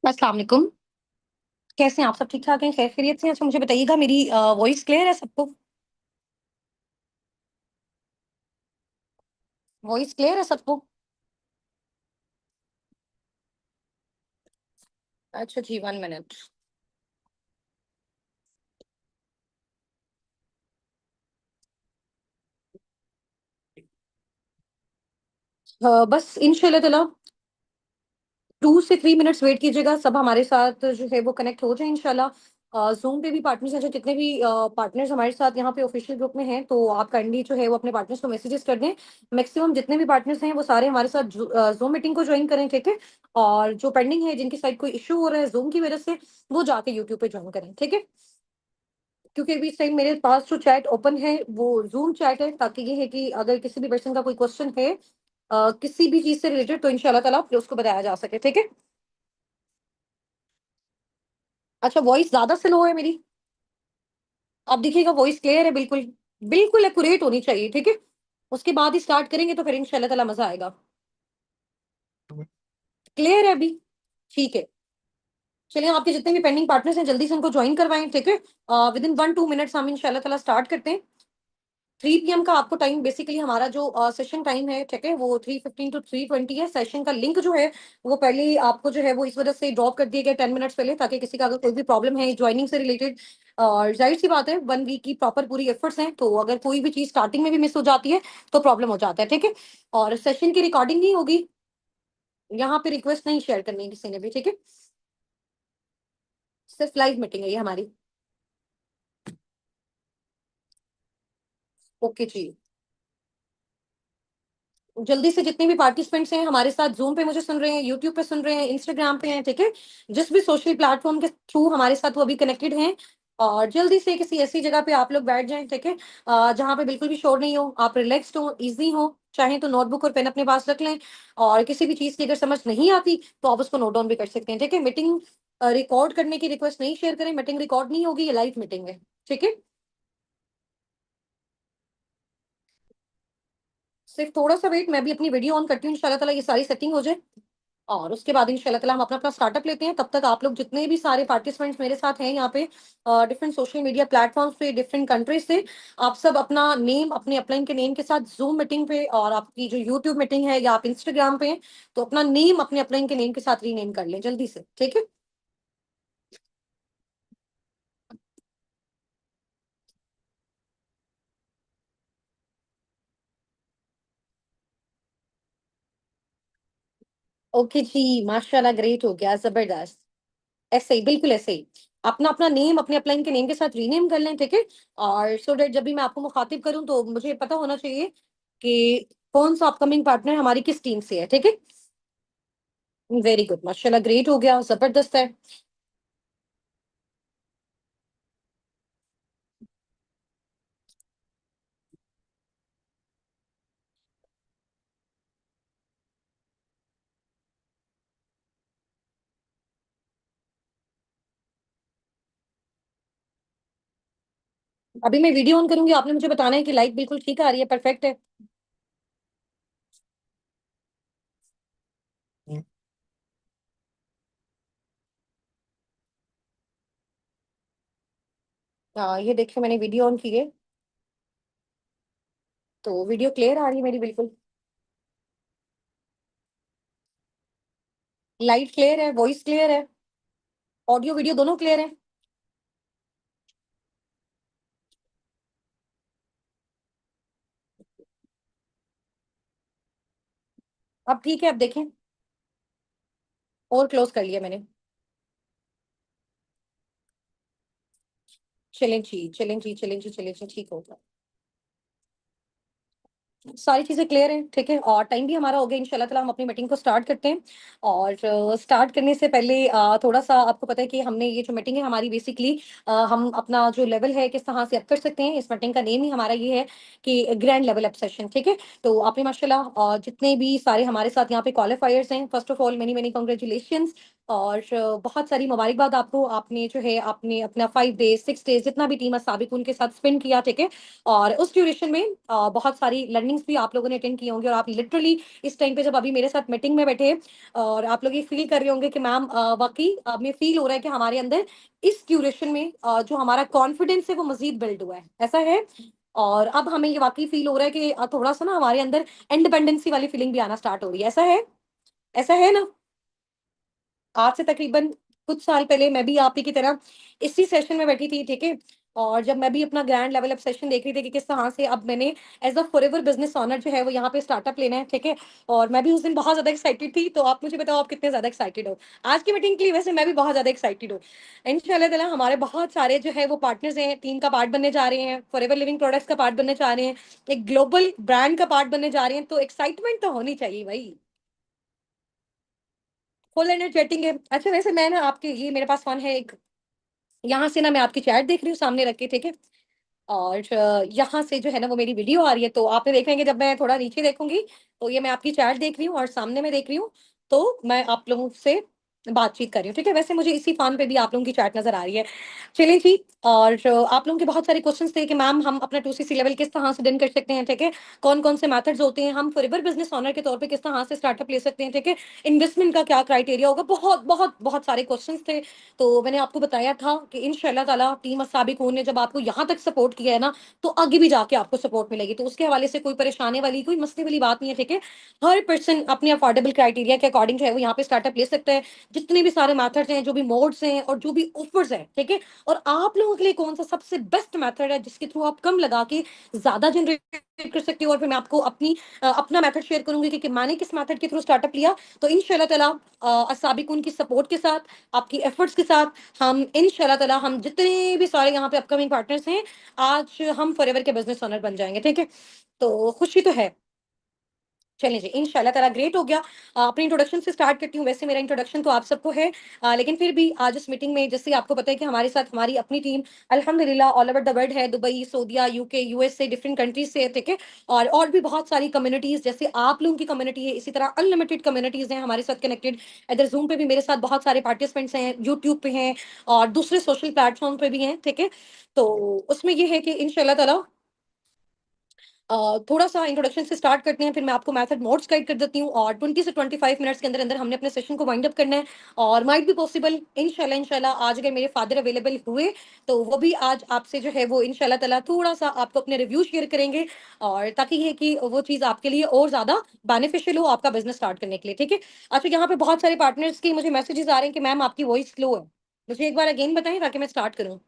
अस्सलाम वालेकुम। कैसे हैं आप? सब ठीक ठाक हैं? खैर खैरियत से हैं? अच्छा मुझे बताइएगा, मेरी वॉइस क्लियर है सबको? वॉइस क्लियर है सबको? अच्छा जी, 1 मिनट। बस इंशाल्लाह ताला 2 से 3 मिनट्स वेट कीजिएगा, सब हमारे साथ जो है वो कनेक्ट हो जाए इंशाल्लाह। जूम पे भी पार्टनर्स हैं, जो जितने भी पार्टनर्स हमारे साथ यहाँ पे ऑफिशियल ग्रुप में हैं, तो आप काइंडली जो है वो अपने पार्टनर्स को मैसेजेस कर दें। मैक्सिमम जितने भी पार्टनर्स हैं वो सारे हमारे साथ जूम मीटिंग को ज्वाइन करें, ठीक है? और जो पेंडिंग है, जिनकी साइड कोई इशू हो रहा है जूम की वजह से, वो जाके यूट्यूब पे ज्वाइन करें, ठीक है? क्योंकि अभी इस टाइम मेरे पास जो चैट ओपन है वो जूम चैट है, ताकि ये है कि अगर किसी भी पर्सन का कोई क्वेश्चन है किसी भी चीज से रिलेटेड, तो इंशाल्लाह ताला फिर उसको बताया जा सके, ठीक है? अच्छा, वॉइस ज्यादा स्लो है मेरी? आप देखिएगा, वॉइस क्लियर है बिल्कुल। बिल्कुल एक्यूरेट होनी चाहिए, ठीक है? उसके बाद ही स्टार्ट करेंगे तो फिर इंशाल्लाह ताला मजा आएगा। क्लियर है अभी? ठीक है। चलिए, आपके जितने भी पेंडिंग पार्टनर्स हैं जल्दी से उनको ज्वाइन करवाएं, ठीक है? विद इन 1-2 मिनट्स हम इंशाल्लाह ताला स्टार्ट करते हैं। 3 PM का आपको टाइम, बेसिकली हमारा जो सेशन टाइम है, ठीक है, वो 3:15 to 3:20 है। सेशन का लिंक जो है वो पहले ही आपको जो है वो इस वजह से ड्रॉप कर दिया गया 10 मिनट्स पहले, ताकि किसी का अगर कोई भी प्रॉब्लम है ज्वाइनिंग से रिलेटेड, और जाहिर सी बात है 1 वीक की प्रॉपर पूरी एफर्ट्स हैं, तो अगर कोई भी चीज स्टार्टिंग में भी मिस हो जाती है तो प्रॉब्लम हो जाता है, ठीक है? और सेशन की रिकॉर्डिंग नहीं होगी, यहाँ पे रिक्वेस्ट नहीं शेयर करनी है किसी ने भी, ठीक है? सिर्फ लाइव मीटिंग है ये हमारी। ओके जी। जल्दी से जितने भी पार्टिसिपेंट्स हैं हमारे साथ जूम पे मुझे सुन रहे हैं, यूट्यूब पे सुन रहे हैं, इंस्टाग्राम पे हैं, ठीक है, जिस भी सोशल प्लेटफॉर्म के थ्रू हमारे साथ वो अभी कनेक्टेड हैं, और जल्दी से किसी ऐसी जगह पे आप लोग बैठ जाएं, ठीक है, जहाँ पे बिल्कुल भी शोर नहीं हो, आप रिलैक्स्ड हो, इजी हो। चाहे तो नोटबुक और पेन अपने पास रख लें, और किसी भी चीज की अगर समझ नहीं आती तो आप उसको नोट डाउन भी कर सकते हैं, ठीक है? मीटिंग रिकॉर्ड करने की रिक्वेस्ट नहीं शेयर करें, मीटिंग रिकॉर्ड नहीं होगी, ये लाइव मीटिंग है, ठीक है? सिर्फ थोड़ा सा वेट, मैं भी अपनी वीडियो ऑन करती हूँ, इंशाल्लाह ताला ये सारी सेटिंग हो जाए, और उसके बाद इंशाल्लाह ताला हम अपना अपना स्टार्टअप लेते हैं। तब तक आप लोग जितने भी सारे पार्टिसिपेंट्स मेरे साथ हैं यहाँ पे, डिफरेंट सोशल मीडिया प्लेटफॉर्म्स पे, डिफरेंट कंट्रीज से, आप सब अपना नेम अपने अपलाइन के नेम के साथ जूम मीटिंग पे, और आपकी जो यूट्यूब मीटिंग है या आप इंस्टाग्राम पे हैं, तो अपना नेम अपने अपलाइन के नेम के साथ रीनेम कर लें जल्दी से, ठीक है? ओके जी, माशाल्लाह, ग्रेट, हो गया, जबरदस्त। ऐसे ही, बिल्कुल ऐसे ही अपना अपना नेम अपने अपलाइन के नेम के साथ रीनेम कर लें, ठीक है? और सो डेट जब भी मैं आपको मुखातिब करूं तो मुझे पता होना चाहिए कि कौन सा अपकमिंग पार्टनर हमारी किस टीम से है, ठीक है? वेरी गुड, माशाल्लाह, ग्रेट, हो गया, जबरदस्त है। अभी मैं वीडियो ऑन करूंगी, आपने मुझे बताना है कि लाइट बिल्कुल ठीक आ रही है, परफेक्ट है? ये देखिए, मैंने वीडियो ऑन की है, तो वीडियो क्लियर आ रही है मेरी बिल्कुल। लाइट क्लियर है, वॉइस क्लियर है, ऑडियो वीडियो दोनों क्लियर है। अब ठीक है, अब देखें। और क्लोज कर लिया मैंने। चलें जी, चलें जी, चलें जी, चलें जी, ठीक होगा। सारी चीजें क्लियर हैं, ठीक है, और टाइम भी हमारा हो गया, इंशाल्लाह ताला हम अपनी मीटिंग को स्टार्ट करते हैं। और स्टार्ट करने से पहले थोड़ा सा आपको पता है कि हमने ये जो मीटिंग है हमारी, बेसिकली हम अपना जो लेवल है किस तरह से अप कर सकते हैं, इस मीटिंग का नेम ही हमारा ये है कि ग्रैंड लेवल अप सेशन, ठीक है? तो आपने माशाल्लाह जितने भी सारे हमारे साथ यहाँ पे क्वालिफायर्स हैं, first of all many many congratulation. और बहुत सारी मुबारकबाद आपको। आपने जो है आपने अपना 5 डेज 6 डेज जितना भी टीम साबिकुन के साथ स्पेंड किया, ठीक है। और उस ड्यूरेशन में बहुत सारी लर्निंग्स भी आप लोगों ने अटेंड की होंगी, और आप लिटरली इस टाइम पे जब अभी मेरे साथ मीटिंग में बैठे और आप लोग ये फील कर रहे होंगे कि मैम वाकई में फील हो रहा है कि हमारे अंदर इस ड्यूरेशन में जो हमारा कॉन्फिडेंस है वो मजीद बिल्ड हुआ है, ऐसा है। और अब हमें ये वाकई फील हो रहा है कि थोड़ा सा ना हमारे अंदर इंडिपेंडेंसी वाली फीलिंग भी आना स्टार्ट हो रही है, ऐसा है, ऐसा है ना। आज से तकरीबन कुछ साल पहले मैं भी आप ही की तरह इसी सेशन में बैठी थी, ठीक है। और जब मैं भी अपना ग्रैंड लेवल अप सेशन देख रही थी कि किस तरह से अब मैंने as a forever business owner जो है वो यहाँ पे स्टार्टअप लेना है, ठीक है। और मैं भी उस दिन बहुत ज्यादा एक्साइटेड थी, तो आप मुझे बताओ आप कितने ज्यादा एक्साइटेड हो आज की मीटिंग के लिए। वैसे मैं भी बहुत ज्यादा एक्साइटेड हूँ। इंशाल्लाह ताला हमारे बहुत सारे जो है वो पार्टनर्स हैं, टीम का पार्ट बनने जा रहे हैं, फॉरएवर लिविंग प्रोडक्ट्स का पार्ट बनने जा रहे हैं, एक ग्लोबल ब्रांड का पार्ट बनने जा रहे हैं, तो एक्साइटमेंट तो होनी चाहिए भाई। फुल एनर्जेटिक है। अच्छा वैसे मैं ना आपके ये मेरे पास फोन है एक, यहाँ से ना मैं आपकी चैट देख रही हूँ सामने रख के, ठीक है। और यहाँ से जो है ना वो मेरी वीडियो आ रही है, तो आपने देखेंगे जब मैं थोड़ा नीचे देखूंगी तो ये मैं आपकी चैट देख रही हूँ और सामने मैं देख रही हूँ, तो मैं आप लोगों से बातचीत कर रही हूँ, ठीक है। वैसे मुझे इसी फोन पे भी आप लोगों की चैट नजर आ रही है। चलिए जी। और आप लोगों के बहुत सारे क्वेश्चंस थे कि मैम हम अपना 2CC लेवल किस तरह से डन कर सकते हैं, ठीक है। कौन कौन से मेथड्स होते हैं, हम फॉरएवर बिजनेस ओनर के तौर पे किस तरह से स्टार्टअप ले सकते हैं, ठीक है। इन्वेस्टमेंट का क्या क्राइटेरिया होगा, बहुत बहुत बहुत सारे क्वेश्चंस थे। तो मैंने आपको बताया था कि इंशाल्लाह ताला टीम साबिकून ने जब आपको यहाँ तक सपोर्ट किया है ना, तो आगे भी जाके आपको सपोर्ट मिलेगी। तो उसके हवाले से कोई परेशानी वाली कोई मसले वाली बात नहीं है, ठीक है। हर पर्सन अपने अफोर्डेबल क्राइटेरिया के अकॉर्डिंग जो है वो यहाँ पे स्टार्टअप ले सकता है। जितने भी सारे मेथड्स हैं, जो भी मोड्स हैं और जो भी ऑफर्स हैं, ठीक है। और आप लोगों के लिए कौन सा सबसे बेस्ट मेथड है जिसके थ्रू आप कम लगा के ज्यादा जनरेट कर सकते हो, और फिर मैं आपको अपना मेथड शेयर करूंगी कि मैंने किस मेथड के थ्रू स्टार्टअप लिया। तो इंशाल्लाह ताला असाबिकुन की सपोर्ट के साथ, आपकी एफर्ट्स के साथ, हम इंशाल्लाह ताला हम जितने भी सारे यहाँ पे अपकमिंग पार्टनर्स हैं, आज हम फॉरएवर के बिजनेस ओनर बन जाएंगे, ठीक है। तो खुशी तो है। चलिए जी, इंशाल्लाह ताला ग्रेट हो गया। अपनी इंट्रोडक्शन से स्टार्ट करती हूँ। वैसे मेरा इंट्रोडक्शन तो आप सबको है, लेकिन फिर भी आज इस मीटिंग में जैसे आपको पता है कि हमारे साथ हमारी अपनी टीम अल्हम्दुलिल्लाह ऑल ओवर द वर्ल्ड है, दुबई, सऊदीया, यूके, यूएस से, डिफरेंट कंट्रीज से, ठीक है। और भी बहुत सारी कम्युनिटीज, जैसे आप लोगों की कम्युनिटी है, इसी तरह अनलिमिटेड कम्युनिटीज हैं हमारे साथ कनेक्टेड। इधर जूम पे भी मेरे साथ बहुत सारे पार्टिसिपेंट्स हैं, यूट्यूब पे हैं और दूसरे सोशल प्लेटफॉर्म पे भी हैं, ठीक है। तो उसमें ये है कि इंशाल्लाह ताला थोड़ा सा इंट्रोडक्शन से स्टार्ट करते हैं, फिर मैं आपको मेथड मोड्स गाइड कर देती हूँ, और 20 से 25 मिनट्स के अंदर अंदर हमने अपने सेशन को वाइंड अप करना है। और माइट भी पॉसिबल इंशाल्लाह इंशाल्लाह आज अगर मेरे फादर अवेलेबल हुए तो वो भी आज आपसे जो है वो इंशाल्लाह ताला थोड़ा सा आपको अपने रिव्यू शेयर करेंगे, और ताकि ये कि वो चीज़ आपके लिए और ज्यादा बेनिफिशियल हो आपका बिजनेस स्टार्ट करने के लिए, ठीक है। अच्छा यहाँ पे बहुत सारे पार्टनर्स की मुझे मैसेजेस आ रहे हैं कि मैम आपकी वॉइस स्लो है। मुझे एक बार अगेन बताएं ताकि मैं स्टार्ट करूँ।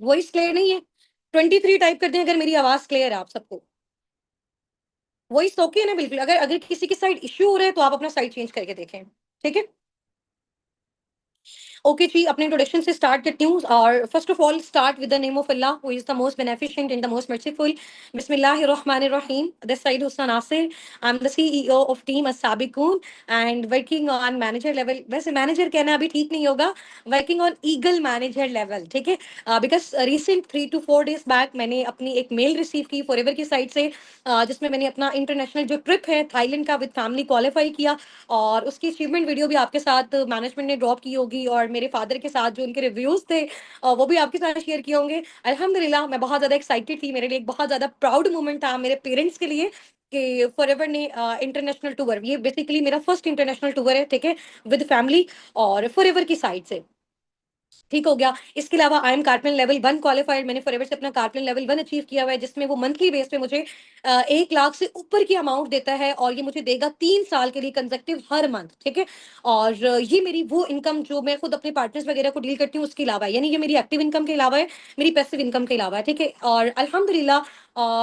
वॉइस क्लियर नहीं है? 23 टाइप कर दें अगर मेरी आवाज क्लियर है आप सबको। वॉइस ओके है ना बिल्कुल? अगर अगर किसी की साइड इश्यू हो रहा है तो आप अपना साइड चेंज करके देखें, ठीक है। ओके जी, अपने इंट्रोडक्शन से स्टार्ट करती हूँ। और first of all start with the name of Allah who is the most beneficent and the most merciful. बिस्मिल्लाहिर्रहमानिर्रहीम। This side Husna Nasir. I am the CEO of team असाबिकून and working on manager level. वैसे manager कहना अभी ठीक नहीं होगा, working on eagle manager level, ठीक है। Because recent 3 to 4 days back मैंने अपनी एक मेल रिसीव की फॉरएवर की साइड से, जिसमें मैंने अपना इंटरनेशनल जो ट्रिप है थाईलैंड का विद फैमिली क्वालिफाई किया। और उसकी अचीवमेंट वीडियो भी आपके साथ मैनेजमेंट ने ड्रॉप की होगी, और मेरे फादर के साथ जो उनके रिव्यूज थे वो भी आपके साथ शेयर किए होंगे। अल्हम्दुलिल्लाह मैं बहुत ज्यादा एक्साइटेड थी, मेरे लिए एक बहुत ज्यादा प्राउड मोमेंट था मेरे पेरेंट्स के लिए कि फॉरएवर ने इंटरनेशनल टूर, ये बेसिकली मेरा फर्स्ट इंटरनेशनल टूर है, ठीक है, विद फैमिली और फॉरएवर की साइड से। ठीक हो गया। इसके अलावा आई एम कार्पन लेवल 1 क्वालिफाइड। मैंने फॉरएवर से अपना कार्पन लेवल 1 अचीव किया हुआ है, जिसमें वो मंथली बेस पे मुझे 1 लाख से ऊपर की अमाउंट देता है, और ये मुझे देगा 3 साल के लिए कंसेक्टिव हर मंथ, ठीक है। और ये मेरी वो इनकम जो मैं खुद अपने पार्टनर्स वगैरह को डील करती हूँ उसके अलावा है, यानी ये मेरी एक्टिव इनकम के अलावा है, मेरी पैसिव इनकम के अलावा है, ठीक है। और अल्हम्दुलिल्लाह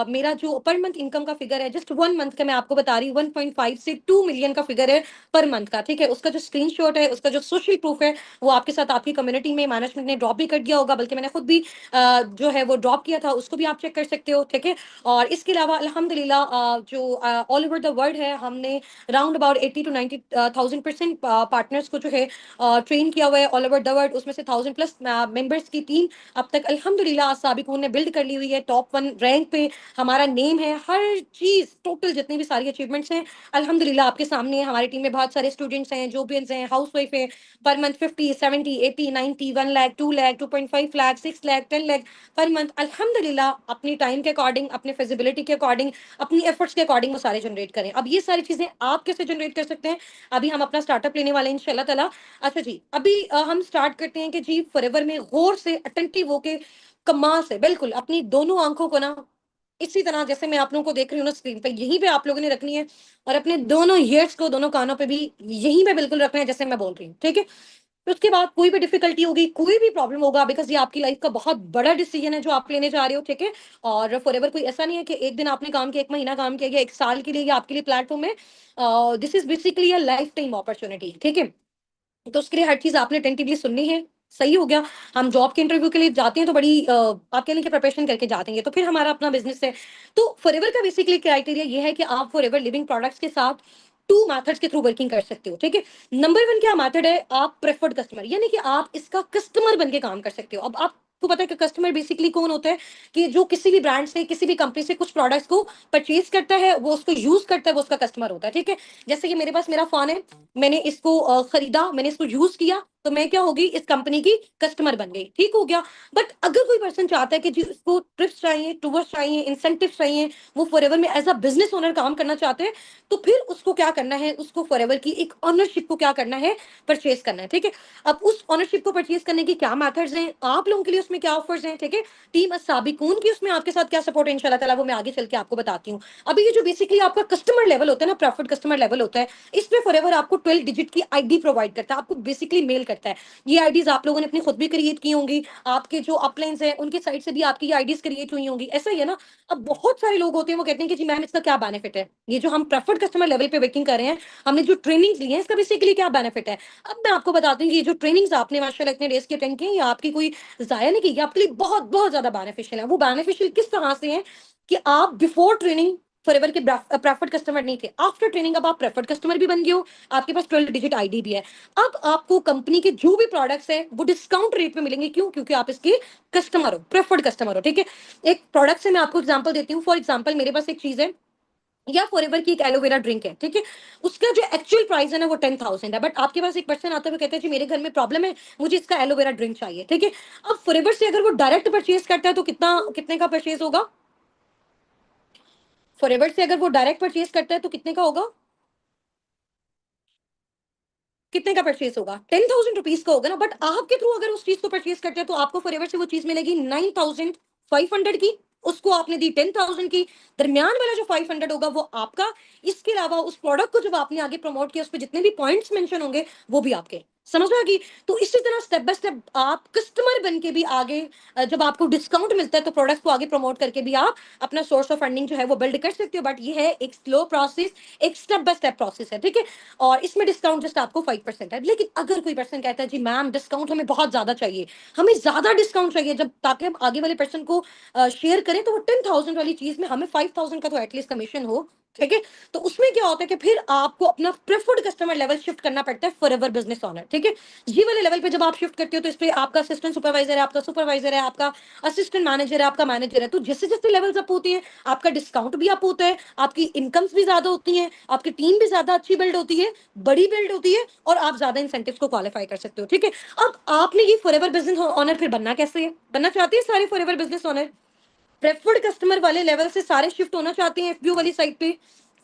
मेरा जो पर मंथ इनकम का फिगर है जस्ट 1 मंथ का, मैं आपको बता रही हूँ 1.5 से 2 मिलियन का फिगर है पर मंथ का, ठीक है। उसका जो स्क्रीनशॉट है, उसका जो सोशल प्रूफ है, वो आपके साथ आपकी कम्युनिटी में मैनेजमेंट ने ड्रॉप भी कर दिया होगा, बल्कि मैंने खुद भी जो है वो ड्रॉप किया था, उसको भी आप चेक कर सकते हो, ठीक है। और इसके अलावा अल्हम्दुलिल्लाह जो ऑल ओवर द वर्ल्ड है, हमने राउंड अबाउट 80 to 90,000% पार्टनर्स को जो है ट्रेन किया हुआ है ऑल ओवर द वर्ल्ड। उसमें से 1000+ मेंबर्स की टीम अब तक अल्हम्दुलिल्लाह साबिकून ने बिल्ड कर ली हुई है टॉप 1 रैंक पे। से हमारा नेम है, हर चीज टोटल जितनी भी सारी अचीवमेंट्स हैं अल्हम्दुलिल्लाह आपके सामने है। हमारी टीम में बहुत सारे स्टूडेंट्स हैं, जॉबियंस हैं, हाउस वाइफ है, per month 50 70 80 90 1 lakh 2 lakh 2.5 lakh 6 lakh 10 lakh per month अल्हम्दुलिल्लाह अपनी टाइम के अकॉर्डिंग, अपने फिजिबिलिटी के अकॉर्डिंग, अपनी एफर्ट्स के अकॉर्डिंग वो सारे जनरेट करें। अब ये सारी चीजें आप कैसे जनरेट कर सकते हैं, अभी हम अपना स्टार्टअप लेने वाले हैं इंशाल्लाह ताला। अच्छा जी, अभी हम स्टार्ट करते हैं कि जी फॉरएवर में गौर से अटेंटिव होके कमाल से बिल्कुल अपनी दोनों आंखों को ना इसी तरह जैसे मैं आप लोगों को देख रही हूँ ना स्क्रीन पे, यहीं पे आप लोगों ने रखनी है और अपने दोनों ईयर्स को दोनों कानों पे भी यहीं पे बिल्कुल रखना है जैसे मैं बोल रही हूँ, ठीक है। तो उसके बाद कोई भी डिफिकल्टी होगी, कोई भी प्रॉब्लम होगा, बिकॉज ये आपकी लाइफ का बहुत बड़ा डिसीजन है जो आप लेने जा रहे हो, ठीक है। और फॉरएवर कोई ऐसा नहीं है कि एक दिन आपने काम किया, एक महीना काम किया, या एक साल के लिए या आपके लिए प्लेटफॉर्म है। This is basically a life time opportunity, ठीक है। तो उसके लिए हर चीज आपने अटेंटिवली सुननी है। सही हो गया। हम जॉब के इंटरव्यू के लिए जाते हैं तो बड़ी आप कह लें कि प्रिपरेशन करके जाते हैं, तो फिर हमारा अपना बिजनेस है। तो फॉरएवर का बेसिकली क्राइटेरिया ये है कि आप फॉरएवर लिविंग प्रोडक्ट्स के साथ टू मेथड्स के थ्रू वर्किंग कर सकते हो, ठीक है। नंबर वन क्या मेथड है, आप प्रेफर्ड कस्टमर, यानी कि आप इसका कस्टमर बन के काम कर सकते हो। अब आपको पता है कि कस्टमर बेसिकली कौन होता है, कि जो किसी भी ब्रांड से, किसी भी कंपनी से कुछ प्रोडक्ट्स को परचेज करता है, वो उसको यूज करता है, वो उसका कस्टमर होता है, ठीक है। जैसे कि मेरे पास मेरा फोन है, मैंने इसको खरीदा, मैंने इसको यूज किया, तो मैं क्या होगी, इस कंपनी की कस्टमर बन गई, ठीक हो गया। बट अगर कोई पर्सन चाहता है कि जिसको ट्रिप्स चाहिए, टूर्स चाहिए, इंसेंटिव चाहिए, वो फॉरएवर में एज अ बिजनेस ओनर काम करना चाहते हैं, तो फिर उसको क्या करना है, उसको फॉरएवर की एक ऑनरशिप को क्या करना है, परचेज करना है, ठीक है। अब उस ऑनरशिप को परचेज करने की क्या मेथड्स हैं, आप लोगों के लिए उसमें क्या ऑफर्स हैं, ठीक है। टीम साबिकून की उसमें आपके साथ क्या सपोर्ट है इंशाल्लाह ताला, वो मैं आगे चल के आपको बताती हूँ। अभी ये जो बेसिकली आपका कस्टमर लेवल होता है ना, प्रॉफिट कस्टमर लेवल होता है, इसमें फॉरएवर आपको 12 डिजिट की आईडी प्रोवाइड करता है, आपको बेसिकली मेल करता है। ये आईडीज आप लोगों ने अपनी खुद भी क्रिएट की होंगी, आपके जो अपलाइंस हैं उनके साइड से भी आपकी ये आईडीज क्रिएट हुई होंगी, ऐसा ही है ना। अब बहुत सारे लोग होते हैं वो कहते हैं कि जी मैम इसका क्या बेनिफिट है, ये जो हम प्रेफर्ड कस्टमर लेवल पे वर्किंग कर रहे हैं, हमने जो ट्रेनिंग ली है इसका बेसिकली क्या बेनिफिट है। अब मैं आपको बताती हूँ कि ये जो ट्रेनिंग्स आपने माशाल्लाह इतने डेज की अटेंड की, ये आपकी कोई जाया नहीं की, ये आपके लिए बहुत बहुत ज्यादा बेनिफिशियल है। वो बेनिफिशियल किस तरह से है कि आप बिफोर ट्रेनिंग फॉरएवर के प्रेफर्ड कस्टमर नहीं थे, आफ्टर ट्रेनिंग अब आप प्रेफर्ड कस्टमर भी बन गए हो, आपके पास 12 डिजिट आईडी भी है। अब आपको कंपनी के जो भी प्रोडक्ट्स हैं वो डिस्काउंट रेट पे मिलेंगे, क्यों, क्योंकि आप इसके कस्टमर हो, प्रेफर्ड कस्टमर हो, ठीक है। एक प्रोडक्ट से मैं आपको एग्जांपल देती हूँ, फॉर एग्जांपल मेरे पास एक चीज है, या फॉरएवर की एक एलोवेरा ड्रिंक है, ठीक है। उसका जो एक्चुअल प्राइस है ना वो 10,000 है, बट आपके पास एक पर्सन आता है वो कहता है जी मेरे घर में प्रॉब्लम है, मुझे इसका एलोवेरा ड्रिंक चाहिए, ठीक है। अब फॉरएवर से अगर वो डायरेक्ट परचेज करता है तो कितना, कितने का परचेज होगा, फॉरएवर से अगर वो डायरेक्ट परचेज करता है तो कितने का होगा, कितने का परचेज होगा, 10,000 रुपीज का होगा ना। बट आपके थ्रू अगर उस चीज को परचेज करते हैं तो आपको फॉरएवर से वो चीज मिलेगी 9,500 की, उसको आपने दी 10,000 की, दरमियान वाला जो 500 होगा वो आपका। इसके अलावा उस प्रोडक्ट को जब आपने आगे प्रमोट किया, उस पर जितने भी पॉइंट्स मेंशन होंगे वो भी आपके, समझ में आ गई। तो इसी तरह स्टेप बाय स्टेप आप कस्टमर बन के भी आगे, जब आपको डिस्काउंट मिलता है तो प्रोडक्ट को आगे प्रमोट करके भी आप अपना सोर्स ऑफ फंडिंग जो है वो बिल्ड कर सकते हो। बट ये है एक स्लो प्रोसेस, एक स्टेप बाय स्टेप प्रोसेस है, ठीक है। और इसमें डिस्काउंट जस्ट आपको 5% है। लेकिन अगर कोई पर्सन कहता है जी मैम डिस्काउंट हमें बहुत ज्यादा चाहिए, हमें ज्यादा डिस्काउंट चाहिए, जब ताकि हम आगे वाले पर्सन को शेयर करें, तो वो 10,000 वाली चीज में हमें 5,000 का तो एटलीस्ट कमीशन हो, ठीक है। तो उसमें क्या होता है कि फिर आपको अपना प्रेफर्ड कस्टमर लेवल शिफ्ट करना पड़ता है फॉरएवर बिजनेस ओनर, ठीक है। ये वाले लेवल पे जब आप शिफ्ट करते हो तो इस पे आपका असिस्टेंट सुपरवाइजर है, आपका सुपरवाइजर है, आपका असिस्टेंट मैनेजर है, आपका मैनेजर है। तो जैसे जैसे लेवल्स अप होते हैं आपका डिस्काउंट भी अप होता है, आपकी इनकम्स भी ज्यादा होती हैं, आपकी टीम भी ज्यादा अच्छी बिल्ड होती है, बड़ी बिल्ड होती है, और आप ज्यादा इंसेंटिव्स को क्वालिफाई कर सकते हो, ठीक है। अब आपने ये फॉरएवर बिजनेस ओनर फिर बनना कैसे है, बनना चाहते हैं सारे forever business owner preferred customer वाले लेवल से सारे शिफ्ट होना चाहते हैं एफबीओ वाली साइड पे,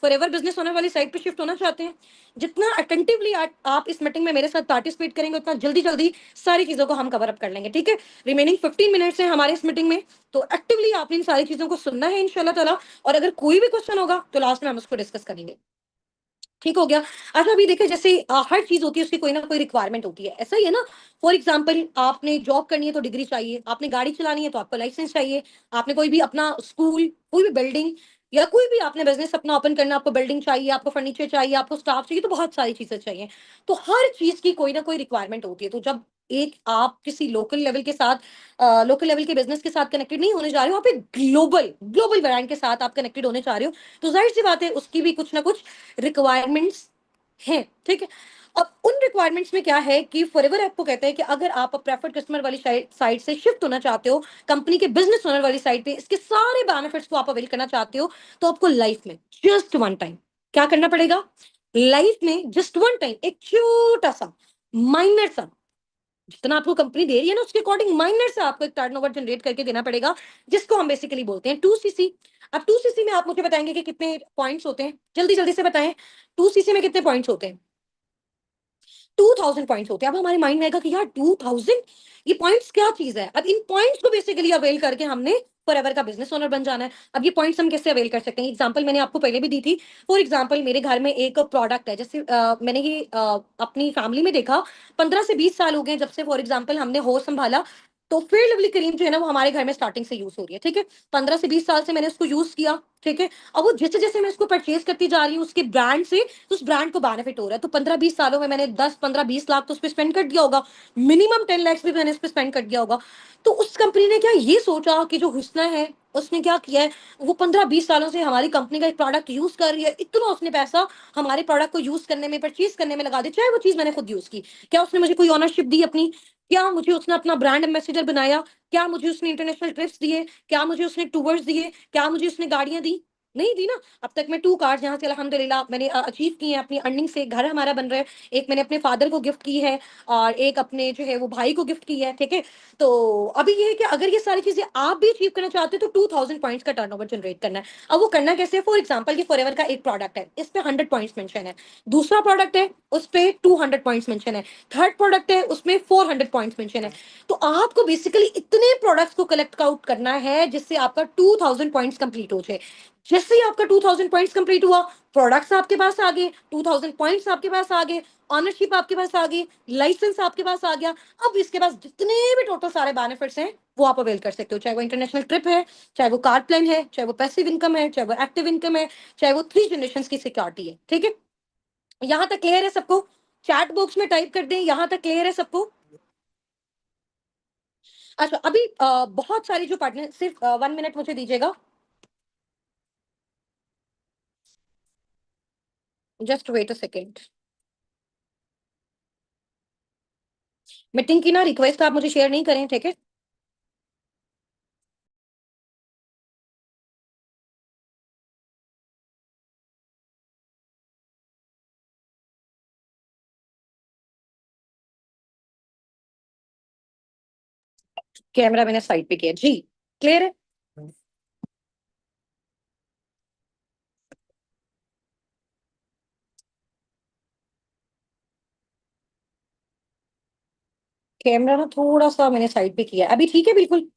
फॉरएवर बिजनेस ओनर वाली साइड पे शिफ्ट होना चाहते हैं। जितना अटेंटिवली आप इस मीटिंग में मेरे साथ पार्टिसिपेट करेंगे उतना जल्दी जल्दी सारी चीजों को हम कवर अप कर लेंगे, ठीक है। रिमेनिंग 15 मिनट्स है हमारे इस मीटिंग में, तो एक्टिवली आपने इन सारी चीजों को सुनना है इंशाल्लाह ताला। और अगर कोई भी क्वेश्चन होगा तो लास्ट में हम उसको डिस्कस करेंगे, ठीक हो गया। अच्छा अभी देखिए जैसे हर चीज होती है उसकी कोई ना कोई रिक्वायरमेंट होती है, ऐसा ही है ना। फॉर एग्जाम्पल आपने जॉब करनी है तो डिग्री चाहिए, आपने गाड़ी चलानी है तो आपको लाइसेंस चाहिए, आपने कोई भी अपना स्कूल, कोई भी बिल्डिंग, या कोई भी आपने बिजनेस अपना ओपन करना, आपको बिल्डिंग चाहिए, आपको फर्नीचर चाहिए, आपको स्टाफ चाहिए, तो बहुत सारी चीजें चाहिए। तो हर चीज की कोई ना कोई रिक्वायरमेंट होती है। तो जब एक आप किसी लोकल लेवल के साथ, लोकल लेवल के बिजनेस के साथ कनेक्टेड नहीं होने जा रहे हो, आप एक ग्लोबल ग्लोबल ब्रांड के साथ आप कनेक्टेड होने जा रहे हो, तो जाहिर सी बात है उसकी भी कुछ ना कुछ रिक्वायरमेंट्स हैं, ठीक है। अब उन रिक्वायरमेंट्स में क्या है कि फॉरएवर आपको कहता है कि अगर आप प्रेफर्ड कस्टमर वाली साइड से शिफ्ट होना चाहते हो कंपनी के बिजनेस ओनर वाली साइड पे, इसके सारे बेनिफिट्स को आप अवेल करना चाहते हो, तो आपको लाइफ में जस्ट वन टाइम क्या करना पड़ेगा? लाइफ में जस्ट वन टाइम एक छोटा सा माइनर सा, जितना आपको कंपनी दे रही है ना उसके अकॉर्डिंग माइनर सा आपको एक टर्नओवर जनरेट करके देना पड़ेगा, जिसको हम बेसिकली बोलते हैं 2cc। अब 2cc में आप मुझे बताएंगे कि कितने पॉइंट्स होते हैं, जल्दी जल्दी से बताएं। 2cc में कितने पॉइंट्स होते हैं? 2000 पॉइंट्स होते हैं। अब हमारे माइंड में आएगा कि यार 2000, ये पॉइंट्स क्या चीज है? अब इन पॉइंट्स को बेसिकली अवेल करके हमने फॉरएवर का बिजनेस ओनर बन जाना है। अब ये पॉइंट्स हम कैसे अवेल कर सकते हैं? एग्जांपल मैंने आपको पहले भी दी थी। फॉर एग्जांपल मेरे घर में एक प्रोडक्ट है, जैसे मैंने ये अपनी फैमिली में देखा, 15 से 20 साल हो गए जब से फॉर एग्जाम्पल हमने होश संभाला, तो फेयर लवली क्रीम जो है ना वो हमारे घर में स्टार्टिंग से यूज हो रही है, ठीक है। 15 से 20 साल से मैंने उसको यूज किया, ठीक है। अब वो जैसे जैसे मैं इसको परचेज करती जा रही हूँ उसके ब्रांड से, तो उस ब्रांड को बेनिफिट हो रहा है। तो 15-20 सालों में मैंने 10-15-20 लाख तो उस पर स्पेंड कर दिया होगा, मिनिमम 10 लाख भी मैंने इस पर स्पेंड कर दिया होगा। तो उस कंपनी ने क्या ये सोचा कि जो हुस्ना है उसने क्या किया है, वो 15-20 सालों से हमारी कंपनी का एक प्रोडक्ट यूज कर रही है, इतना उसने पैसा हमारे प्रोडक्ट को यूज करने में, परचेज करने में लगा दिया, चाहे वो चीज मैंने खुद यूज की। क्या उसने मुझे कोई ऑनरशिप दी अपनी? क्या मुझे उसने अपना ब्रांड एम्बेसडर बनाया? क्या मुझे उसने इंटरनेशनल ट्रिप्स दिए? क्या मुझे उसने टूर्स दिए? क्या मुझे उसने गाड़ियां दी? नहीं दी ना। अब तक मैं 2 कार्स यहाँ से अल्हम्दुलिल्लाह मैंने अचीव की हैं अपनी अर्निंग से, घर हमारा बन रहा है। एक मैंने अपने फादर को गिफ्ट की है और एक अपने जो है वो भाई को गिफ्ट की है, ठीक है। तो अभी ये है कि अगर ये सारी चीजें आप भी अचीव करना चाहते हो तो 2000 पॉइंट्स का टर्नओवर जनरेट करना है। अब वो करना कैसे है? फॉर एग्जांपल ये फॉरएवर का एक प्रोडक्ट है, इस पे 100 पॉइंट्स मेंशन है। दूसरा प्रोडक्ट है उस पे 200 पॉइंट्स मेंशन है। थर्ड प्रोडक्ट है उसमें 400 पॉइंट्स मेंशन है। तो आपको बेसिकली इतने प्रोडक्ट्स को कलेक्ट आउट करना है जिससे आपका 2000 पॉइंट्स कंप्लीट हो जाए। जैसे ही आपका 2000 पॉइंट्स कंप्लीट हुआ, प्रोडक्ट्स आपके पास आ गए, 2000 पॉइंट्स आपके पास आ गए, ऑनरशिप आपके पास आ गई, लाइसेंस आपके पास आ गया। अब इसके पास जितने भी टोटल सारे बेनिफिट्स हैं वो आप अवेल कर सकते हो, चाहे वो इंटरनेशनल ट्रिप है, चाहे वो कार प्लान है, चाहे वो पैसिव इनकम है, चाहे वो एक्टिव इनकम है, चाहे वो 3 जनरेशन की सिक्योरिटी है, ठीक है। यहां तक क्लियर है सबको? चैट बॉक्स में टाइप कर दें, यहां तक क्लियर है सबको? अच्छा, अभी बहुत सारी जो पार्टनर, सिर्फ 1 मिनट मुझे दीजिएगा, just wait a second. Meeting की ना रिक्वेस्ट आप मुझे शेयर नहीं करें, ठीक है। कैमरा मैंने साइड पे किया जी, क्लियर है? कैमरा ना थोड़ा सा मैंने साइड पे किया है, अभी ठीक है, बिल्कुल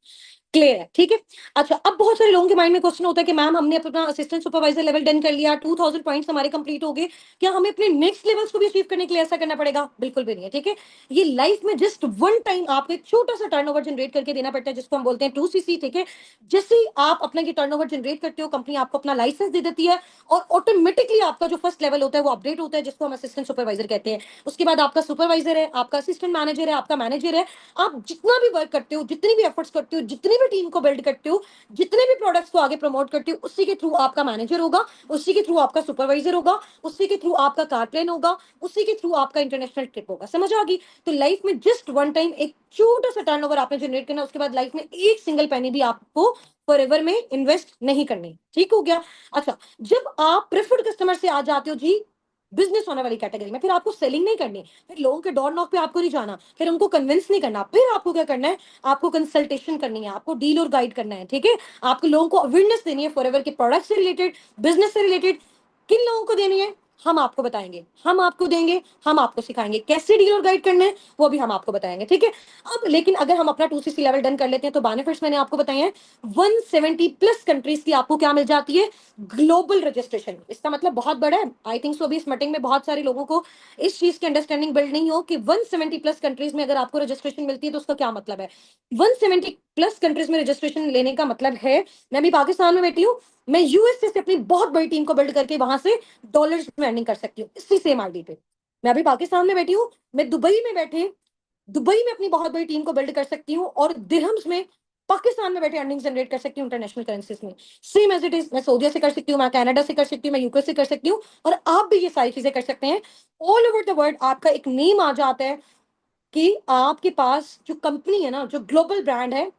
क्लियर है, ठीक है। अच्छा, अब बहुत सारे लोगों के माइंड में क्वेश्चन होता है कि मैम हमने अपना असिस्टेंट सुपरवाइजर लेवल डन कर लिया, 2000 पॉइंट्स हमारे कंप्लीट हो गए, क्या हमें अपने नेक्स्ट लेवल्स को भी अचीव करने के लिए ऐसा करना पड़ेगा? बिल्कुल भी नहीं है, ठीक है। ये लाइफ में जस्ट वन टाइम आपको एक छोटा सा टर्नओवर जनरेट करके देना पड़ता है, जिसको हम बोलते हैं 2cc, ठीक है। जैसे ही आप अपना ये टर्नओवर जनरेट करते हो, कंपनी आपको अपना लाइसेंस दे देती है और ऑटोमेटिकली आपका जो फर्स्ट लेवल होता है वो अपडेट होता है, जिसको हम असिस्टेंट सुपरवाइजर कहते हैं। उसके बाद आपका सुपरवाइजर है, आपका असिस्टेंट मैनेजर है, आपका मैनेजर है। आप जितना भी वर्क करते हो, जितनी भी एफर्ट्स करते हो, जितनी भी टीम को बिल्ड करते हो, जितने भी प्रोडक्ट्स को आगे प्रमोट करते हो, उसी के थ्रू आपका मैनेजर होगा, उसी के थ्रू आपका सुपरवाइजर होगा, उसी के थ्रू आपका कार प्लान होगा, उसी के थ्रू आपका इंटरनेशनल ट्रिप होगा। समझ आ गई? तो लाइफ में जस्ट वन टाइम एक छोटा सा टर्नओवर आपने जनरेट करना, उसके बाद लाइफ में एक सिंगल पेनी भी आपको फॉरएवर में इन्वेस्ट नहीं करनी, ठीक हो गया। अच्छा, जब आप प्रेफर्ड कस्टमर से आ जाते हो जी बिजनेस होने वाली कैटेगरी में, फिर आपको सेलिंग नहीं करनी, फिर लोगों के डोर नॉक पे आपको नहीं जाना, फिर उनको कन्विंस नहीं करना, फिर आपको क्या करना है? आपको कंसल्टेशन करनी है, आपको डील और गाइड करना है, ठीक है। आपको लोगों को अवेयरनेस देनी है फॉरएवर के प्रोडक्ट से रिलेटेड, बिजनेस से रिलेटेड। किन लोगों को देनी है? हम आपको बताएंगे, हम आपको देंगे, हम आपको सिखाएंगे कैसे डील और गाइड करना है, वो भी हम आपको बताएंगे, ठीक है। अब लेकिन अगर हम अपना 2cc लेवल डन कर लेते हैं तो बेनिफिट्स मैंने आपको बताए हैं। 170 प्लस कंट्रीज की आपको क्या मिल जाती है? Global registration. इसका मतलब बहुत बड़ा है। आई थिंक सो अभी इस मीटिंग में बहुत सारे लोगों को इस चीज की अंडरस्टैंडिंग बिल्ड नहीं हो कि 170 प्लस कंट्रीज में अगर आपको रजिस्ट्रेशन मिलती है तो उसका क्या मतलब है। 170 प्लस कंट्रीज में रजिस्ट्रेशन लेने का मतलब है, मैं अभी पाकिस्तान में बैठी हूँ, मैं यूएसए से अपनी बहुत बड़ी टीम को बिल्ड करके वहां से डॉलर्स में अर्निंग कर सकती हूँ इसी सेम आईडी पे। मैं अभी पाकिस्तान में बैठी हूँ, मैं दुबई में बैठे दुबई में अपनी बहुत बड़ी टीम को बिल्ड कर सकती हूँ और दिरहम्स में पाकिस्तान में बैठे अर्निंग जनरेट कर सकती हूँ इंटरनेशनल करेंसीज में, सेम एज इट इज। मैं सऊदीया से कर सकती हूँ, मैं कनाडा से कर सकती हूँ, मैं यूके से कर सकती हूँ, और आप भी ये सारी चीजें कर सकते हैं। ऑल ओवर द वर्ल्ड आपका एक नेम आ जाता है कि आपके पास जो कंपनी है ना, जो ग्लोबल ब्रांड है,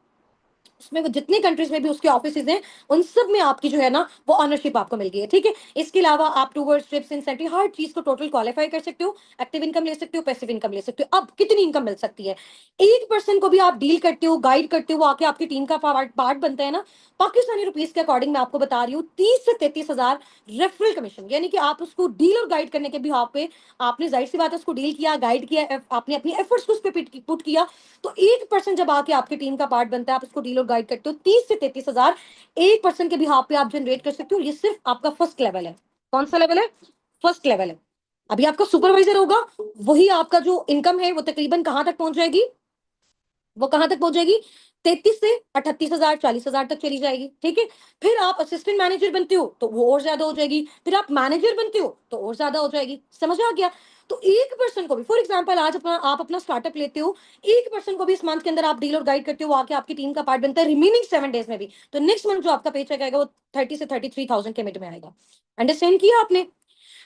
उसमें वो जितनी कंट्रीज में भी उसके ऑफिसेज हैं, उन सब में आपकी जो है ना वो ऑनरशिप आपको मिल गई है, ठीक है। इसके अलावा आप टूवर्ड्स ट्रिप्स इंसेंटिव हर चीज को टोटल क्वालिफाई कर सकते हो, एक्टिव इनकम ले सकते हो, पैसिव इनकम ले सकते हो। अब कितनी इनकम मिल सकती है, एक पर्सन को भी आप डील करते हो, गाइड करते हो, वो आके आपकी टीम का पार्ट बनता है ना, पाकिस्तानी रुपीज के अकॉर्डिंग मैं आपको बता रही हूँ 30 से 33 हजार रेफरल कमीशन, यानी कि आप उसको डील और गाइड करने के भी पे आपने जाहिर सी बात है उसको डील किया, गाइड किया, आपने अपनी एफर्ट्स को उस पर पुट किया, तो एक पर्सन जब आके आपकी टीम का पार्ट बनता है, आप उसको डील और गाइड करते हो, 30 से 33 हजार एक पर्सन के भी पे आप जनरेट कर सकते हो। ये सिर्फ आपका फर्स्ट लेवल है। कौन सा लेवल है? फर्स्ट लेवल है। अभी आपका सुपरवाइजर होगा, वही आपका जो इनकम है वो तकरीबन कहां तक पहुंच जाएगी, वो कहां तक पहुंच जाएगी, 33 से 38 हजार 40 हजार तक चली जाएगी, ठीक है। फिर आप असिस्टेंट मैनेजर बनते हो तो वो और ज्यादा हो जाएगी, फिर आप मैनेजर बनते हो तो और ज्यादा हो जाएगी। समझ आ गया? तो एक पर्सन को भी, फॉर एग्जांपल आज अपना आप अपना स्टार्टअप लेते हो, एक पर्सन को भी इस मंथ के अंदर आप डील और गाइड करते हो, वो आके आपकी टीम का पार्ट बनता है रिमेनिंग 7 डेज में भी, तो नेक्स्ट मंथ जो आपका पे चेक आएगा वो 30 से 33 थाउजेंड के मिड में आएगा। अंडरस्टैंड किया आपने?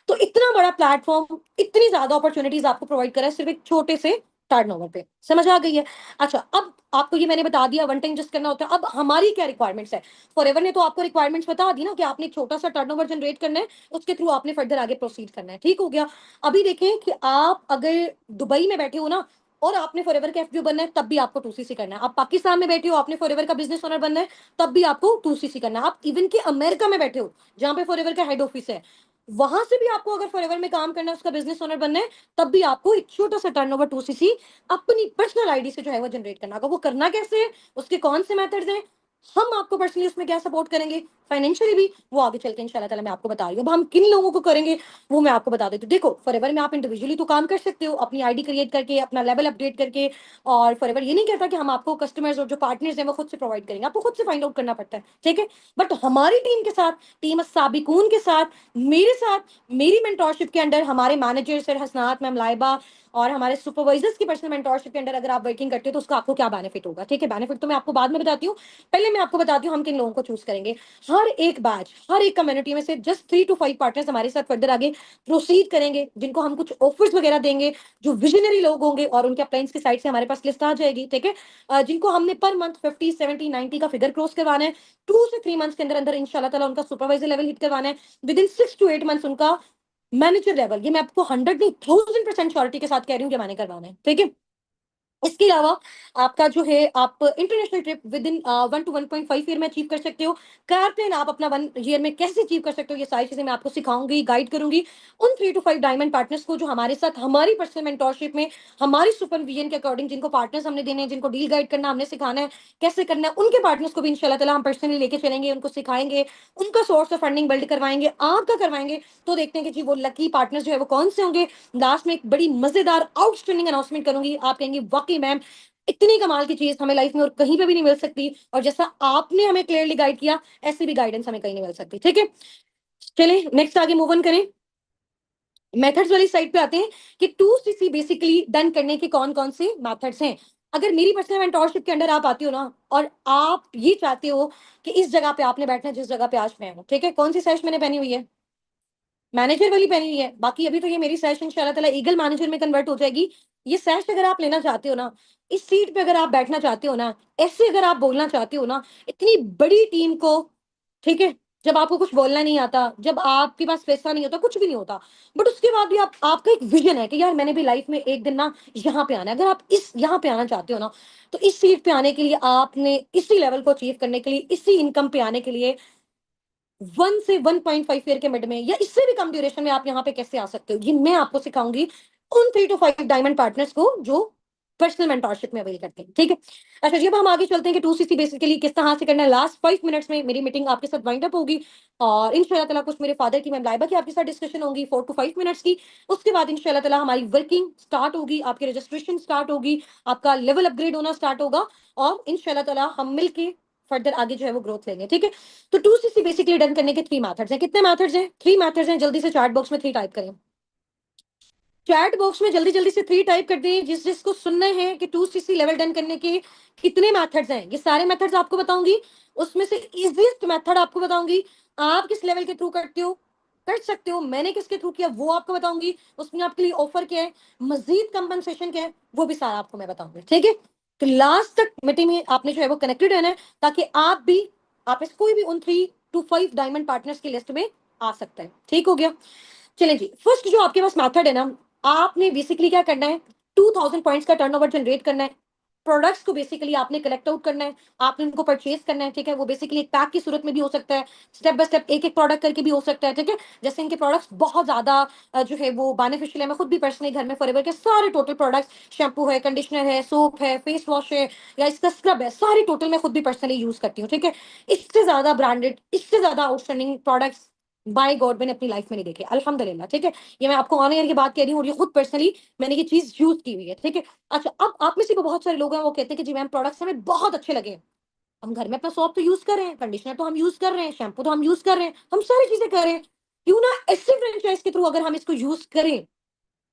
तो इतना बड़ा प्लेटफॉर्म, इतनी ज्यादा अपॉर्चुनिटीज आपको प्रोवाइड करा है सिर्फ एक छोटे से टर्नओवर पे। समझ आ गई है? अच्छा, अब आपको ये मैंने बता दिया वन टाइम जस्ट करना होता है। अब हमारी क्या रिक्वायरमेंट्स है? फॉरएवर ने तो आपको रिक्वायरमेंट्स बता दी ना कि आपने एक छोटा सा टर्नओवर जनरेट करना है, उसके थ्रू आपने फर्दर आगे प्रोसीड करना है, ठीक हो गया। अभी देखें कि आप अगर दुबई में बैठे हो ना और आपने फॉरएवर का एफपीओ बनना है, तब भी आपको 2सीसी करना है। आप पाकिस्तान में बैठे हो, आपने फॉरएवर का बिजनेस ओनर बनना है, तब भी आपको 2सीसी करना है। आप इवन कि अमेरिका में बैठे हो, जहां पे फॉरएवर का हेड ऑफिस है, वहां से भी आपको अगर फॉरएवर में काम करना है, उसका बिजनेस ओनर बनना है, तब भी आपको एक छोटा सा टर्नओवर 2सीसी अपनी पर्सनल आईडी से जो है वो जनरेट करना होगा। वो करना कैसे है, उसके कौन से मेथड्स हैं, हम आपको पर्सनली उसमें क्या सपोर्ट करेंगे, फाइनेंशियली भी, वो आगे चल के इंशाल्लाह ताला मैं आपको बता रही हूँ। अब हम किन लोगों को करेंगे वो मैं आपको बता देती हूँ। देखो, फॉरएवर में आप इंडिविजुअली तो काम कर सकते हो अपनी आईडी क्रिएट करके, अपना लेवल अपडेट करके, और फॉरएवर ये नहीं कहता कि हम आपको कस्टमर्स और जो पार्टनर्स हैं वो खुद से प्रोवाइड करेंगे, आपको खुद से फाइंड आउट करना पड़ता है, ठीक है। बट हमारी टीम के साथ, टीम साबिकून के साथ, मेरे साथ, मेरी मेंटोरशिप के अंडर, हमारे मैनेजर सर हसनात मैम, लाइबा, और हमारे सुपरवाइजर्स की पर्सनल मेंटोरशिप के अंडर अगर आप वर्किंग करते हो तो उसका आपको क्या बेनिफिट होगा, ठीक है। बेनिफिट तो मैं आपको बाद में बताती हूँ, पहले मैं आपको बताती हूँ हम किन लोगों को चूज करेंगे। हर एक बैच, हर एक कम्युनिटी में से जस्ट 3 to 5 पार्टनर्स हमारे साथ फर्दर आगे प्रोसीड करेंगे, जिनको हम कुछ ऑफर्स वगैरह देंगे, जो विजनरी लोग होंगे, और उनके अप्लायंस की साइड से हमारे पास लिस्ट आ जाएगी, ठीक है। जिनको हमने पर मंथ 50 70 90 का फिगर क्रॉस करवाना है, 2 से 3 मंथ्स के अंदर अंदर इंशाल्लाह ताला उनका सुपरवाइजर लेवल हिट करवाना है, विद इन 6 to 8 मंथ्स उनका मैनेजर लेवल, ये मैं आपको 100 नहीं 1000% श्योरिटी के साथ कह रही हूँ कि मैंने करवाना है, ठीक है। इसके अलावा आपका जो है, आप international trip with in 1 to 1.5 year में अचीव कर सकते हो। कार प्लेन आप अपना 1 ईयर में कैसे अचीव कर सकते हो, ये सारी चीजें मैं आपको सिखाऊंगी, गाइड करूंगी। उन 3 to 5 डायमंड पार्टनर्स को जो हमारे साथ हमारी पर्सनल मेंटोरशिप में, हमारी सुपरविजन के अकॉर्डिंग, जिनको पार्टनर्स हमने देने हैं, जिनको डील गाइड करना हमने सिखाना है, कैसे करना है, उनके पार्टनर्स को भी इंशाल्लाह ताला हम पर्सनली लेके चलेंगे, उनको सिखाएंगे, उनका सोर्स ऑफ फंडिंग बिल्ड करवाएंगे, आपका करवाएंगे। तो देखते हैं कि जी वो लकी पार्टनर्स जो है वो कौन से होंगे। लास्ट में एक बड़ी मजेदार आउटस्टैंडिंग अनाउंसमेंट करूंगी, आप कहेंगे वाकई मैम इतनी कमाल की चीज हमें लाइफ में और कहीं पे भी नहीं मिल सकती, और जैसा आपने हमें क्लियरली गाइड किया, ऐसी भी गाइडेंस हमें कहीं नहीं मिल सकती, ठीक है। चलिए नेक्स्ट आगे मूव ऑन करें, मेथड्स वाली साइड पे आते हैं कि 2सीसी बेसिकली डन करने के कौन कौन से मेथड्स हैं। अगर मेरी पर्सनल मेंटोरशिप के अंडर आप आती हो ना, और आप ये चाहते हो कि इस जगह पे आपने बैठना है जिस जगह पे आज मैं हूँ, ठीक है। कौन सी सैश मैंने पहनी हुई है? मैनेजर वाली पहनी हुई है। बाकी अभी तो ये मेरी सैश इंशाल्लाह ताला ईगल मैनेजर में कन्वर्ट हो जाएगी। ये सैश अगर आप लेना चाहते हो ना, इस सीट पे अगर आप बैठना चाहते हो ना, ऐसे अगर आप बोलना चाहते हो ना, इतनी बड़ी टीम को, ठीक है, जब आपको कुछ बोलना नहीं आता, जब आपके पास पैसा नहीं होता, कुछ भी नहीं होता, बट उसके बाद भी आप, आपका एक विजन है कि यार मैंने भी लाइफ में एक दिन ना यहाँ पे आना है। अगर आप इस यहाँ पे आना चाहते हो ना, तो इस सीट पे आने के लिए, आपने इसी लेवल को अचीव करने के लिए, इसी इनकम पे आने के लिए, 1 से 1.5 ईयर के मिड में या इससे भी कम ड्यूरेशन में आप यहाँ पे कैसे आ सकते हो, ये मैं आपको सिखाऊंगी उन 3 to 5 डायमंड पार्टनर्स को जो पर्सनल मेंटोरशिप में अवेल करते हैं, ठीक है। अच्छा जी, अब हम आगे चलते हैं कि 2सीसी बेसिकली किस तरह से करना है। लास्ट 5 मिनट्स में मेरी मीटिंग आपके साथ वाइंड अप होगी, और इंशाल्लाह ताला कुछ मेरे फादर की, मैम लाइबा की आपके साथ डिस्कशन होगी 4 to 5 मिनट्स की। उसके बाद इंशाल्लाह ताला हमारी वर्किंग स्टार्ट होगी, आपकी रजिस्ट्रेशन स्टार्ट होगी, आपका लेवल अपग्रेड होना स्टार्ट होगा, और इंशाल्लाह ताला हम मिलके फर्दर आगे जो है वो ग्रोथ लेंगे, ठीक है। तो 2सीसी बेसिकली डन करने के 3 मेथड्स हैं। कितने मेथड्स हैं? 3 मेथड्स हैं। जल्दी से चैट बॉक्स में 3 टाइप करें। चैट बॉक्स में जल्दी जल्दी से 3 टाइप कर दें जिस जिसको सुनने हैं कि 2cc लेवल डन करने के कितने मेथड्स हैं। ये सारे मेथड्स आपको बताऊंगी, उसमें से इजीएस्ट मेथड आपको बताऊंगी। आप किस लेवल के थ्रू करते हो, कर सकते हो, मैंने किसके थ्रू किया वो आपको बताऊंगी, उसमें आपके लिए ऑफर क्या है, मजीद कंपनसेशन क्या है, वो भी सारा आपको मैं बताऊंगी। ठीक है, तो लास्ट तक मीटिंग में आपने जो है वो कनेक्टेड रहना है, ताकि आप भी, आप इस कोई भी उन 3 to 5 डायमंड पार्टनर्स की लिस्ट में आ सकता है। ठीक हो गया। चलें जी, फर्स्ट जो आपके पास मेथड है ना, आपने बेसिकली क्या करना है, 2000 पॉइंट्स का टर्नओवर जनरेट करना है। प्रोडक्ट्स को बेसिकली आपने कलेक्ट आउट करना है, आपने उनको परचेज करना है। ठीक है, वो बेसिकली एक पैक की सूरत में भी हो सकता है, स्टेप बाय स्टेप एक एक प्रोडक्ट करके भी हो सकता है। ठीक है, जैसे इनके प्रोडक्ट्स बहुत ज्यादा जो है वो बेनिफिशियल है। मैं खुद भी पर्सनली घर में फॉरएवर के सारे टोटल प्रोडक्ट्स, शैम्पू है, कंडीशनर है, सोप है, फेस वॉश है, या इसका स्क्रब है, सारी टोटल मैं खुद भी पर्सनली यूज करती हूँ। ठीक है, इससे ज्यादा ब्रांडेड, इससे ज्यादा आउटस्टैंडिंग प्रोडक्ट्स बाय गॉड मैंने अपनी लाइफ में नहीं देखे, अल्हम्दुलिल्लाह। ठीक है, ये मैं आपको ऑन एयर की बात कह रही हूँ, और ये खुद पर्सनली मैंने ये चीज यूज की हुई है। ठीक है, अच्छा, अब आप में से भी बहुत सारे लोग हैं वो कहते हैं कि जी मैम प्रोडक्ट्स हमें बहुत अच्छे लगे, हम घर में अपना सोप तो यूज कर रहे हैं, कंडीशनर तो हम यूज कर रहे हैं, शैम्पू तो हम यूज कर रहे हैं, हम सारी चीजें कर रहे हैं, क्यों ना ऐसे फ्रेंचाइज के थ्रू अगर हम इसको यूज करें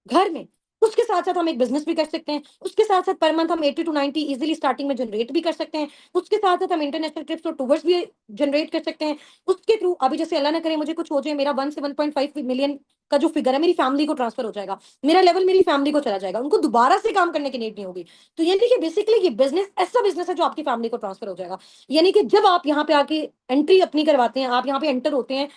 घर में, उसके साथ साथ हम एक बिजनेस भी कर सकते हैं, उसके साथ साथ पर मंथ हम 80 to 90 इजीली स्टार्टिंग में जनरेट भी कर सकते हैं, उसके साथ साथ हम इंटरनेशनल ट्रिप्स और टूर्स भी जनरेट कर सकते हैं। उसके थ्रू अभी जैसे अल्लाह ना करे मुझे कुछ हो जाए, मेरा 1 से 1.5 मिलियन का जो फिगर है मेरी फैमिली को ट्रांसफर हो जाएगा, मेरा लेवल मेरी फैमिली को चला जाएगा, उनको दोबारा से काम करने की नीड नहीं होगी। तो यानी कि बेसिकली ये बिजनेस ऐसा बिजनेस है जो आपकी फैमिली को ट्रांसफर हो जाएगा। यानी कि जब आप यहाँ पे आके एंट्री अपनी करवाते हैं, आप यहाँ पे एंटर होते हैं,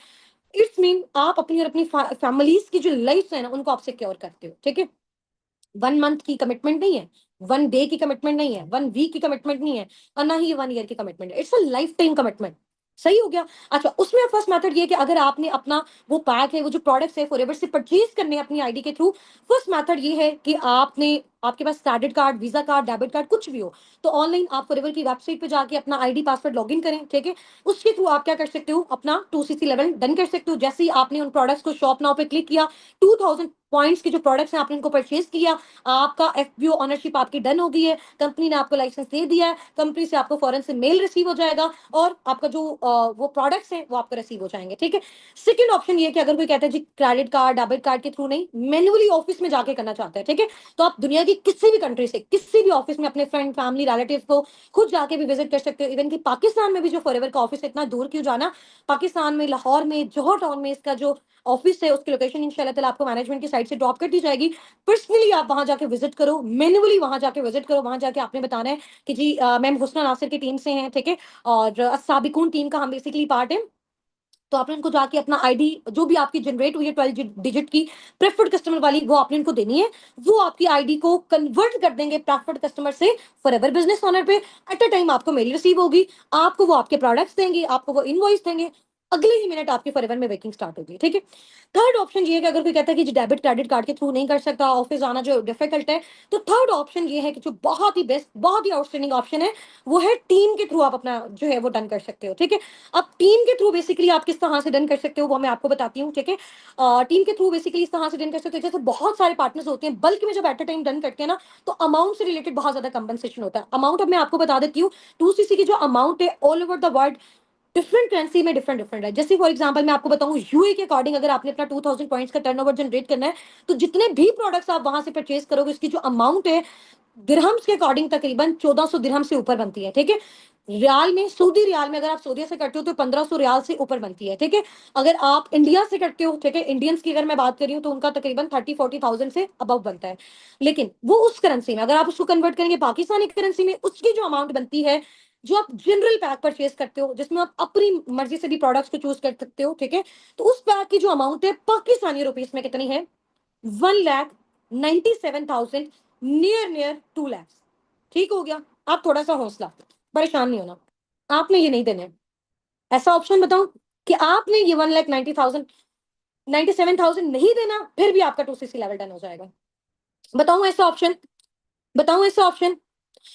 इट्स मीन आप अपनी और अपनी फैमिलीज की जो लाइफ है ना उनको आप सिक्योर करते हो। ठीक है, 1 मंथ की कमिटमेंट नहीं है, 1 डे की कमिटमेंट नहीं है, 1 वीक की कमिटमेंट नहीं है, और ना ही 1 ईयर की कमिटमेंट है, it's a life time commitment. सही हो गया। अच्छा, उसमें फर्स्ट मेथड ये है कि अगर आपने अपना वो पैक है, वो जो प्रोडक्ट्स है फॉरएवर से परचेज करने हैं अपनी आईडी के थ्रू, फर्स्ट मेथड ये है कि आपने, आपके पास credit card, visa card, debit card कुछ भी हो, तो ऑनलाइन आप फॉरएवर की वेबसाइट पे जाके अपना आईडी पासवर्ड लॉगिन करें। ठीक है, उसके थ्रू आप क्या कर सकते हो, अपना 2cc लेवल डन कर सकते हो। जैसे ही आपने उन प्रोडक्ट्स को शॉप नाउ पे क्लिक किया, 2000 पॉइंट्स के जो प्रोडक्ट्स हैं आपने इनको परचेज किया, आपका एफपीओ ऑनरशिप आपकी डन हो गई है, कंपनी ने आपको लाइसेंस दे दिया है, कंपनी से आपको फॉरन से मेल रिसीव हो जाएगा, और आपका जो वो प्रोडक्ट्स हैं वो आपको रिसीव हो जाएंगे। ठीक है, सेकंड ऑप्शन ये कि अगर कोई कहता है जी क्रेडिट कार्ड, डेबिट कार्ड के थ्रू नहीं, मैन्युअली ऑफिस में जाके करना चाहता है, ठीक है, तो आप दुनिया की किसी भी कंट्री से किसी भी ऑफिस में अपने फ्रेंड, फैमिली, रिलेटिव को खुद जाके भी विजिट कर सकते हो। इवन कि पाकिस्तान में भी जो फॉरएवर का ऑफिस है, इतना दूर क्यों जाना, पाकिस्तान में लाहौर में जौहर टाउन में इसका जो ऑफिस है उसकी लोकेशन इंशाल्लाह ताला आपको मैनेजमेंट की साइड से ड्रॉप कर दी जाएगी। पर्सनली आप वहां जाके विजिट करो, मैन्युअली वहां जाके विजिट करो, वहां जाके आपने बताना है कि जी मैम हुस्ना नासिर की टीम से हैं। ठीक है, और साबिकून टीम का हम बेसिकली पार्ट है। तो आपने उनको जाके अपना आईडी जो भी आपकी जनरेट हुई है 12 डिजिट की प्रेफर्ड कस्टमर वाली, वो आपने उनको देनी है। वो आपकी आईडी को कन्वर्ट कर देंगे प्रेफर्ड कस्टमर से फॉरएवर बिजनेस ओनर पे। एट अ टाइम आपको मेल रिसीव होगी, आपको वो आपके प्रोडक्ट्स देंगे, आपको वो इनवॉइस देंगे, अगले ही मिनट आपके फॉरएवर में वर्किंग स्टार्ट होगी। ठीक है, थर्ड ऑप्शन ये है कि अगर कोई कहता है कि डेबिट क्रेडिट कार्ड के थ्रू नहीं कर सकता, ऑफिस आना जो डिफिकल्ट है, तो थर्ड ऑप्शन ये है कि जो बहुत ही बेस्ट, बहुत ही आउटस्टैंडिंग ऑप्शन है, वो है टीम के थ्रू आप अपना जो है वो डन कर सकते हो। ठीक है, अब टीम के थ्रू बेसिकली आप किस तरह से डन कर सकते हो वो मैं आपको बताती हूँ। ठीक है, टीम के थ्रू बेसिकली इस तरह से डन कर सकते हो, जैसे बहुत सारे पार्टनर्स होते हैं, बल्कि में जब एट अ टाइम डन करते हैं ना, तो अमाउंट से रिलेटेड बहुत ज्यादा कंपनसेशन होता है। अमाउंट अब मैं आपको बता देती हूँ, 2cc की जो अमाउंट है all over the world different currency में डिफरेंट डिफरेंट है। जैसे फॉर एग्जांपल मैं आपको बताऊं, यूए के अकॉर्डिंग अगर आपने अपना 2000 पॉइंट्स का टर्नओवर जनरेट करना है, तो जितने भी प्रोडक्ट्स आप वहां से परचेज करोगे उसकी जो अमाउंट है दिरहम्स के अकॉर्डिंग तकरीबन 1400 दिरहम से ऊपर बनती है। ठीक है, रियाल में, सऊदी रियाल में अगर आप सऊदी से करते हो तो 1500 रियाल से ऊपर बनती है। ठीक है, अगर आप इंडिया से करते हो, ठीक है, इंडियंस की अगर मैं बात कर रही हूँ, तो उनका तकरीबन 30-40,000 से अबव बनता है। लेकिन वो उस करेंसी में, अगर आप उसको कन्वर्ट करेंगे पाकिस्तानी करेंसी में, उसकी जो अमाउंट बनती है, जो आप जनरल पैक परचेज करते हो जिसमें आप अपनी मर्जी से भी प्रोडक्ट्स को चूज कर सकते हो, ठीक है, तो उस पैक की जो अमाउंट है पाकिस्तानी रुपीस में कितनी है, 1,97,000, नियर नियर 2 लाख। ठीक हो गया, आप थोड़ा सा हौसला, परेशान नहीं होना, आपने ये नहीं देने। ऐसा ऑप्शन बताऊं कि आपने ये 1,90,000, 97,000 नहीं देना, फिर भी आपका 2cc लेवल डन हो जाएगा। बताऊं ऐसा ऑप्शन, बताऊं ऐसा ऑप्शन,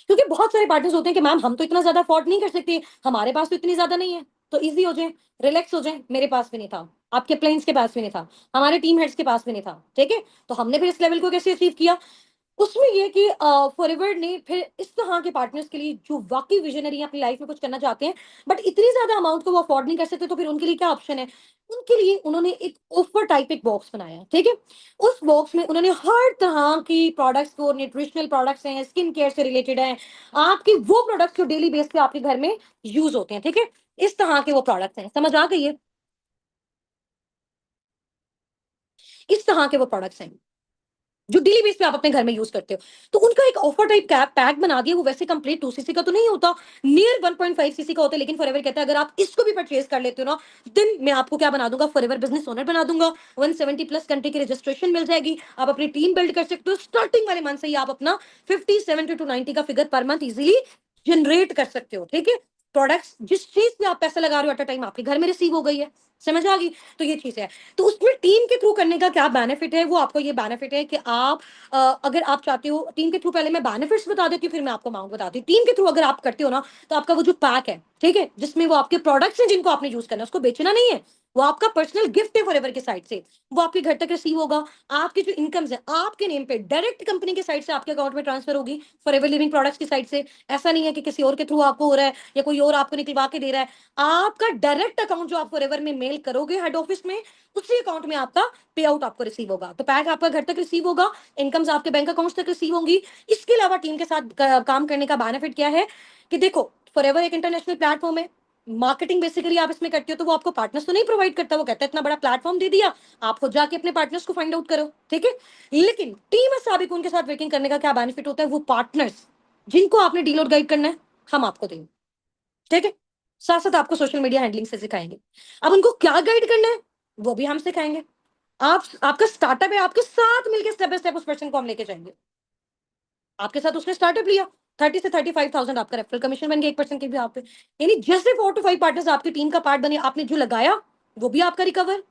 क्योंकि बहुत सारे पार्टनर्स होते हैं कि मैम हम तो इतना ज्यादा अफोर्ड नहीं कर सकते, हमारे पास तो इतनी ज्यादा नहीं है, तो इजी हो जाए, रिलैक्स हो जाए, मेरे पास भी नहीं था, आपके प्लेन्स के पास भी नहीं था, हमारे टीम हेड्स के पास भी नहीं था। ठीक है, तो हमने फिर इस लेवल को कैसे अचीव किया, उसमें ये कि फॉरएवर ने फिर इस तरह के पार्टनर्स के लिए जो वाकई विजनरी है, अपनी लाइफ में कुछ करना चाहते हैं, बट इतनी ज्यादा अमाउंट को वो अफोर्ड नहीं कर सकते, तो फिर उनके लिए क्या ऑप्शन है? उनके लिए उन्होंने एक ऑफर टाइप एक बॉक्स बनाया है, ठीक है? उस बॉक्स में उन्होंने हर तरह की प्रोडक्ट्स को, न्यूट्रिशनल प्रोडक्ट्स हैं, स्किन केयर से रिलेटेड हैं, आपकी वो प्रोडक्ट्स जो डेली बेस पे आपके घर में यूज होते हैं, ठीक है? इस तरह के वो प्रोडक्ट्स हैं, समझ आ गई है? इस तरह के वो प्रोडक्ट्स हैं जो डेली बेस पे आप अपने घर में यूज करते हो। तो उनका एक ऑफर टाइप कैप पैक बना दिया, वो वैसे कंप्लीट 2 सीसी का तो नहीं होता, नियर 1.5 सीसी का होता है, लेकिन फॉरएवर कहता है अगर आप इसको भी परचेज कर लेते हो ना, देन मैं आपको क्या बना दूंगा, फॉरएवर बिजनेस ओनर बना दूंगा। 170 प्लस कंट्री की रजिस्ट्रेशन मिल जाएगी, आप अपनी टीम बिल्ड कर सकते हो, स्टार्टिंग वाले मंथ से ही आप अपना 50 70 टू 90 का figure per month easily generate कर सकते हो, ठीक है? प्रोडक्ट्स जिस चीज पे आप पैसा लगा रहे हो एट अ टाइम आपके घर में रिसीव हो गई है, समझ आ गई? तो ये चीज है। तो उसमें टीम के थ्रू करने का क्या बेनिफिट है, वो आपको ये बेनिफिट है कि आप अगर आप चाहते हो टीम के थ्रू, पहले मैं बेनिफिट्स बता देती हूँ, फिर मैं आपको अमाउंट बताती हूँ। टीम के थ्रू अगर आप करते हो ना, तो आपका वो जो पैक है, ठीक है, जिसमें वो आपके प्रोडक्ट्स हैं जिनको आपने यूज करना है, उसको बेचना नहीं है, वो आपका पर्सनल गिफ्ट है फॉरएवर के साइड से, वो आपके घर तक रिसीव होगा। आपकी जो इनकम्स है आपके नेम पे डायरेक्ट कंपनी के साइड से आपके अकाउंट में ट्रांसफर होगी, फॉरएवर लिविंग प्रोडक्ट्स की साइड से। ऐसा नहीं है कि किसी और के थ्रू आपको हो रहा है या कोई और आपको निकलवा के दे रहा है। आपका डायरेक्ट अकाउंट जो आप फॉरएवर में मेल करोगे हेड ऑफिस में, उसी अकाउंट में आपका पे आउट आपको रिसीव होगा। तो पैक आपका घर तक रिसीव होगा, इनकम्स आपके बैंक अकाउंट तक रिसीव होंगी। इसके अलावा टीम के साथ काम करने का बेनिफिट क्या है कि देखो, फॉरएवर एक इंटरनेशनल प्लेटफॉर्म है, मार्केटिंग बेसिकली आप इसमें करते हो, तो वो आपको पार्टनर्स तो नहीं प्रोवाइड करता, वो कहता है इतना बड़ा प्लेटफॉर्म दे दिया, आप खुद जाके अपने पार्टनर्स को फाइंड आउट करो, ठीक है? लेकिन टीम साबिक उनके साथ वर्किंग करने का क्या बेनिफिट होता है, वो पार्टनर्स जिनको आपने डील और गाइड करना है, हम आपको देंगे, ठीक है? साथ साथ आपको सोशल मीडिया हैंडलिंग से सिखाएंगे। अब उनको क्या गाइड करना है, वो भी हम सिखाएंगे। आप, आपका स्टार्टअप है, आपके साथ मिलकर स्टेप बाय स्टेप उस पर्सन को हम लेके जाएंगे। आपके साथ उसने स्टार्टअप लिया, 30 से 35,000 आपका रेफरल कमीशन बन गया 1% के भी आप पे। यानी जैसे 4 to 5 पार्टनर्स आपकी टीम का पार्ट बने, आपने जो लगाया वो भी आपका रिकवर,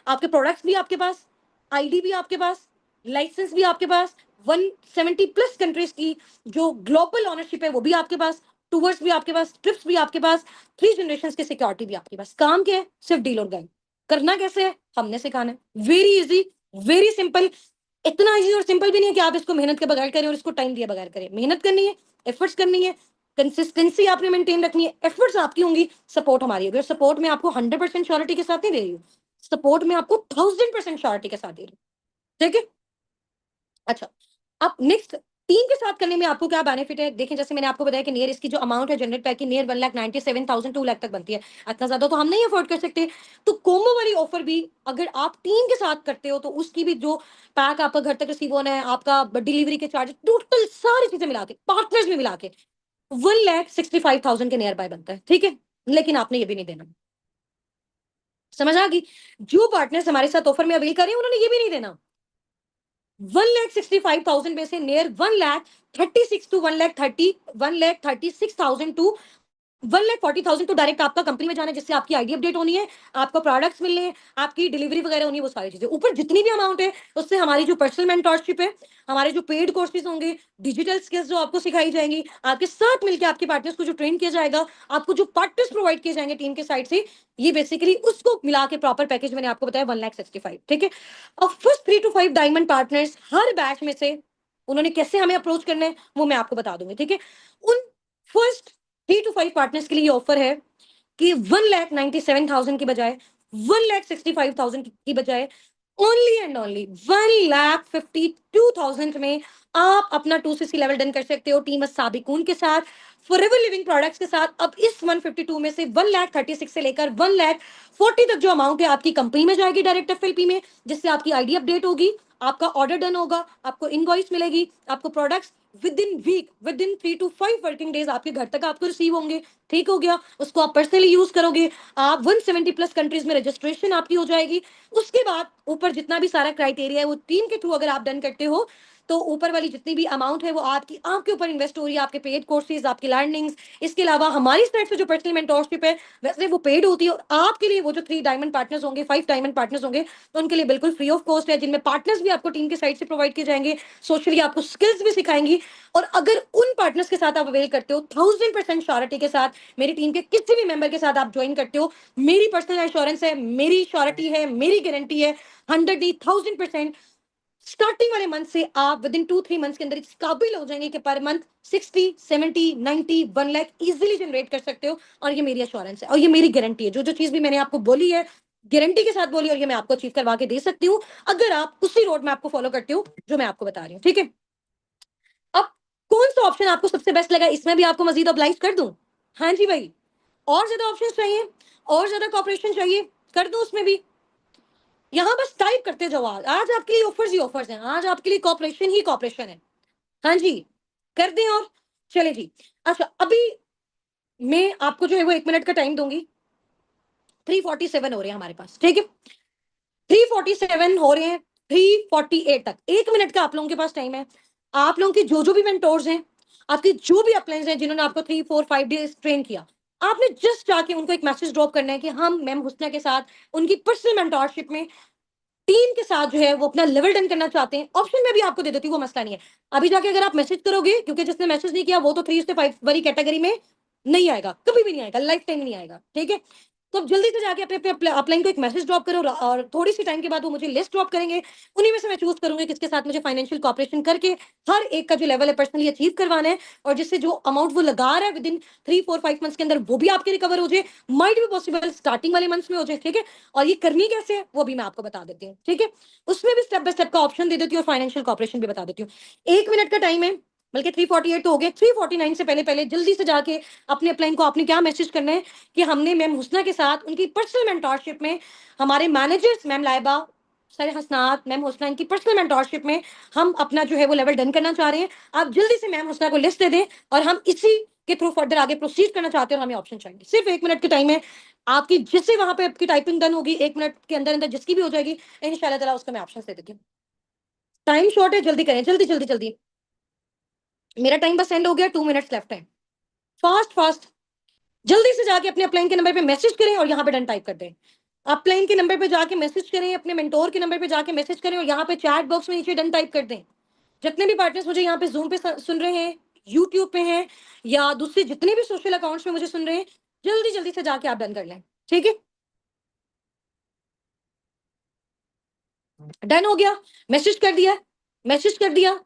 आपके प्रोडक्ट्स भी आपके पास, आईडी भी आपके पास, लाइसेंस भी आपके पास, 170 प्लस कंट्रीज की जो ग्लोबल ओनरशिप है वो भी आपके पास, टूर्स भी आपके पास, ट्रिप्स भी आपके पास, 3 जनरेशन की सिक्योरिटी भी आपके पास। काम क्या है? सिर्फ डील और गाइड। करना कैसे है? हमने सिखाना है। Very easy, very simple. इतना इजी और सिंपल भी नहीं है कि आप इसको मेहनत के बगैर करें और इसको टाइम दिए बगैर करें। मेहनत करनी है, एफर्ट्स करनी है, कंसिस्टेंसी आपने मेंटेन रखनी है, एफर्ट्स आपकी होंगी, सपोर्ट हमारी होगी। और सपोर्ट में आपको 100% श्योरिटी के साथ नहीं दे रही हूँ, सपोर्ट में आपको 1000% श्योरिटी के साथ दे रही हूँ, ठीक है? अच्छा, अब नेक्स्ट टीम के साथ करने में आपको क्या बेनिफिट है? देखें, जैसे मैंने आपको बताया कि नियर इसकी जो अमाउंट है जनरेट पैक की, नियर 1,97,000 2 लाख तक बनती है। इतना ज्यादा तो हम नहीं अफोर्ड कर सकते। तो कोमो वाली ऑफर भी अगर आप टीम के साथ करते हो, तो उसकी भी जो पैक आपका घर तक रिसीव होना है, आपका डिलीवरी के चार्जेस, टोटल सारी चीजें मिला के, पार्टनर्स में मिला के 1,65,000 के नियर बाय बनता है, ठीक है? लेकिन आपने ये भी नहीं देना, समझ आ गई? जो पार्टनर्स हमारे साथ ऑफर में अवेल कर रहे हैं, उन्होंने ये भी नहीं देना। 1,65,000 में से नियर 1,36 टू 1,36,000 टू 1,40,000 तो डायरेक्ट आपका कंपनी में जाना है, जिससे आपकी आईडी अपडेट होनी है, आपको प्रोडक्ट्स मिलने हैं, आपकी डिलीवरी वगैरह होनी है, वो सारी चीजें। ऊपर जितनी भी अमाउंट है, उससे हमारी जो पर्सनल मेंटोरशिप है, हमारे जो पेड कोर्सेज होंगे, डिजिटल स्किल्स जो आपको सिखाई जाएंगी, आपके साथ मिलकर आपके पार्टनर्स को जो ट्रेन किया जाएगा, आपको जो पार्टनर्स प्रोवाइड किए जाएंगे टीम के साइड से, ये बेसिकली उसको मिला के प्रॉपर पैकेज मैंने आपको बताया 1,65,000, ठीक है? अब first 3 to 5 diamond partners her batch में से उन्होंने कैसे हमें अप्रोच करना है, वो मैं आपको बता दूंगी, ठीक है? उन फर्स्ट 3 to 5 पार्टनर्स के लिए ऑफर है कि 1,97,000 की बजाय, 1,65,000 की बजाय, ओनली एंड ओनली 1,52,000 में आप अपना 2cc लेवल डन कर सकते हो टीम साबिकून के साथ, फॉरएवर लिविंग प्रोडक्ट्स के साथ। अब इस 152 में से 1,36,000 से लेकर 1,40,000 तक जो अमाउंट है आपकी कंपनी में जाएगी डायरेक्ट एफएलपी में, जिससे आपकी आईडी अपडेट होगी, आपका ऑर्डर डन होगा, आपको इनवॉइस मिलेगी, आपको products within week, within 3 to 5 working days आपके घर तक आपको रिसीव होंगे, ठीक हो गया? उसको आप पर्सनली यूज करोगे, आप 170 प्लस कंट्रीज में रजिस्ट्रेशन आपकी हो जाएगी। उसके बाद ऊपर जितना भी सारा क्राइटेरिया है वो टीम के थ्रू अगर आप डन करते हो, तो ऊपर वाली जितनी भी अमाउंट है वो आपकी, आपके ऊपर इन्वेस्ट हो रही है, आपके पेड कोर्सेज, आपकी लर्निंग्स। इसके अलावा हमारी साइड से जो पर्सनल मेंटोरशिप है, वैसे वो पेड होती है, और आपके लिए वो जो 3 डायमंड पार्टनर्स होंगे, 5 डायमंड पार्टनर्स होंगे, तो उनके लिए बिल्कुल फ्री ऑफ कॉस्ट है, जिनमें पार्टनर्स भी आपको टीम के साइड से प्रोवाइड किए जाएंगे, सोशली आपको स्किल्स भी सिखाएंगी। और अगर उन पार्टनर्स के साथ आप अवेल करते हो 1000% श्योरिटी के साथ, मेरी टीम के किसी भी मेंबर के साथ आप ज्वाइन करते हो, मेरी पर्सनल इंश्योरेंस है, मेरी श्योरिटी है, मेरी गारंटी है, 100 1000%, स्टार्टिंग वाले मंथ से आप विद इन 2-3 मंथ्स के अंदर इस काबिल हो जाएंगे कि per month 60, 70, 90, 1 lakh easily generate कर सकते हो। और ये मेरी एश्योरेंस है और ये मेरी गारंटी है। जो जो चीज भी मैंने आपको बोली है गारंटी के साथ बोली, और ये मैं आपको अचीव करवा के दे सकती हूँ अगर आप उसी रोड मैप को फॉलो करते हो जो मैं आपको बता रही हूँ। ठीक है, अब कौन सा ऑप्शन आपको सबसे बेस्ट लगा, इसमें भी आपको मजीद ऑब्लाइज कर दूं? हाँ जी भाई, और ज्यादा ऑप्शन चाहिए, और ज्यादा कॉपरेशन चाहिए, कर दूं उसमें भी? यहाँ बस टाइप करते जाओ। आज आपके लिए ऑफर्स ही ऑफर्स हैं, आज आपके लिए कॉपरेशन ही कॉपरेशन है। हाँ जी, कर दें और चले जी। अच्छा, अभी मैं आपको जो है वो 1 मिनट का टाइम दूंगी। 347 हो रहे हैं हमारे पास, ठीक है, 347 हो रहे हैं, 348 तक 1 मिनट का आप लोगों के पास टाइम है। आप लोगों की जो जो भी मेंटोर्स हैं, आपके जो भी अपलाइंस हैं जिन्होंने आपको 3, 4, 5 डेज ट्रेन किया, आपने जस्ट जाके उनको एक मैसेज ड्रॉप करना है कि हम मैम हुस्ना के साथ उनकी पर्सनल मेंटोरशिप में टीम के साथ जो है वो अपना लेवल डन करना चाहते हैं। ऑप्शन में भी आपको दे देती हूँ, वो मसला नहीं है। अभी जाके अगर आप मैसेज करोगे, क्योंकि जिसने मैसेज नहीं किया वो तो 3 से 5 वाली कैटेगरी में नहीं आएगा, कभी भी नहीं आएगा, लाइफ टाइम नहीं आएगा। ठीक है, तो अब जल्दी से जाके अपने अपने अपलाइन को एक मैसेज ड्रॉप करो और थोड़ी सी टाइम के बाद वो मुझे लिस्ट ड्रॉप करेंगे। उन्हीं में से मैं चूज करूंगी किसके साथ मुझे फाइनेंशियल कॉपरेशन करके हर एक का जो लेवल है पर्सनली अचीव करवाना है, और जिससे जो अमाउंट वो लगा रहा है विद इन 3, 4, 5 मंथ्स के अंदर वो भी आपके रिकवर हो जाए। माइट भी पॉसिबल स्टार्टिंग वाले मंथ्स में हो जाए। ठीक है, और ये करनी कैसे है वो भी मैं आपको बता देती हूँ। ठीक है, उसमें भी स्टेप बाय स्टेप का ऑप्शन दे देती हूँ और फाइनेंशियल कॉपरेशन भी बता देती हूँ। 1 मिनट का टाइम है, बल्कि 348 तो हो गए, 349 से पहले पहले जल्दी से जाके अपने अपलाइन को आपने क्या मैसेज करना है कि हमने मैम हुस्ना के साथ उनकी पर्सनल मेंटोरशिप में, हमारे मैनेजर्स मैम लाइबा सर हसनात मैम हुस्ना इनकी पर्सनल मेंटोरशिप में हम अपना जो है वो लेवल डन करना चाह रहे हैं। आप जल्दी से मैम हुस्ना को लिस्ट दे दें और हम इसी के थ्रू फर्दर आगे प्रोसीड करना चाहते हैं और हमें ऑप्शन चाहिए। सिर्फ 1 मिनट का टाइम है, आपकी जिससे वहां पे आपकी टाइपिंग डन होगी 1 मिनट के अंदर अंदर जिसकी भी हो जाएगी इंशाल्लाह ताला उसका मैं ऑप्शन दे देती हूँ। टाइम शॉर्ट है, जल्दी करें, जल्दी जल्दी जल्दी। मेरा टाइम बस एंड हो गया, 2 मिनट्स लेफ्ट है। फास्ट फास्ट जल्दी से जाके अपने अपलाइन के नंबर पे मैसेज करें और यहाँ पे डन टाइप कर दें। अपलाइन के नंबर पे जाके मैसेज करें, अपने मेंटोर के नंबर पे जाके मैसेज करें और यहाँ पे चैट बॉक्स में नीचे डन टाइप कर दें। जितने भी पार्टनर्स मुझे यहाँ पे जूम पे सुन रहे हैं, यूट्यूब पे हैं या दूसरे जितने भी सोशल अकाउंट्स में मुझे सुन रहे हैं, जल्दी जल्दी से जाके आप डन कर लें। ठीक है, डन हो गया, मैसेज कर दिया, मैसेज कर दिया,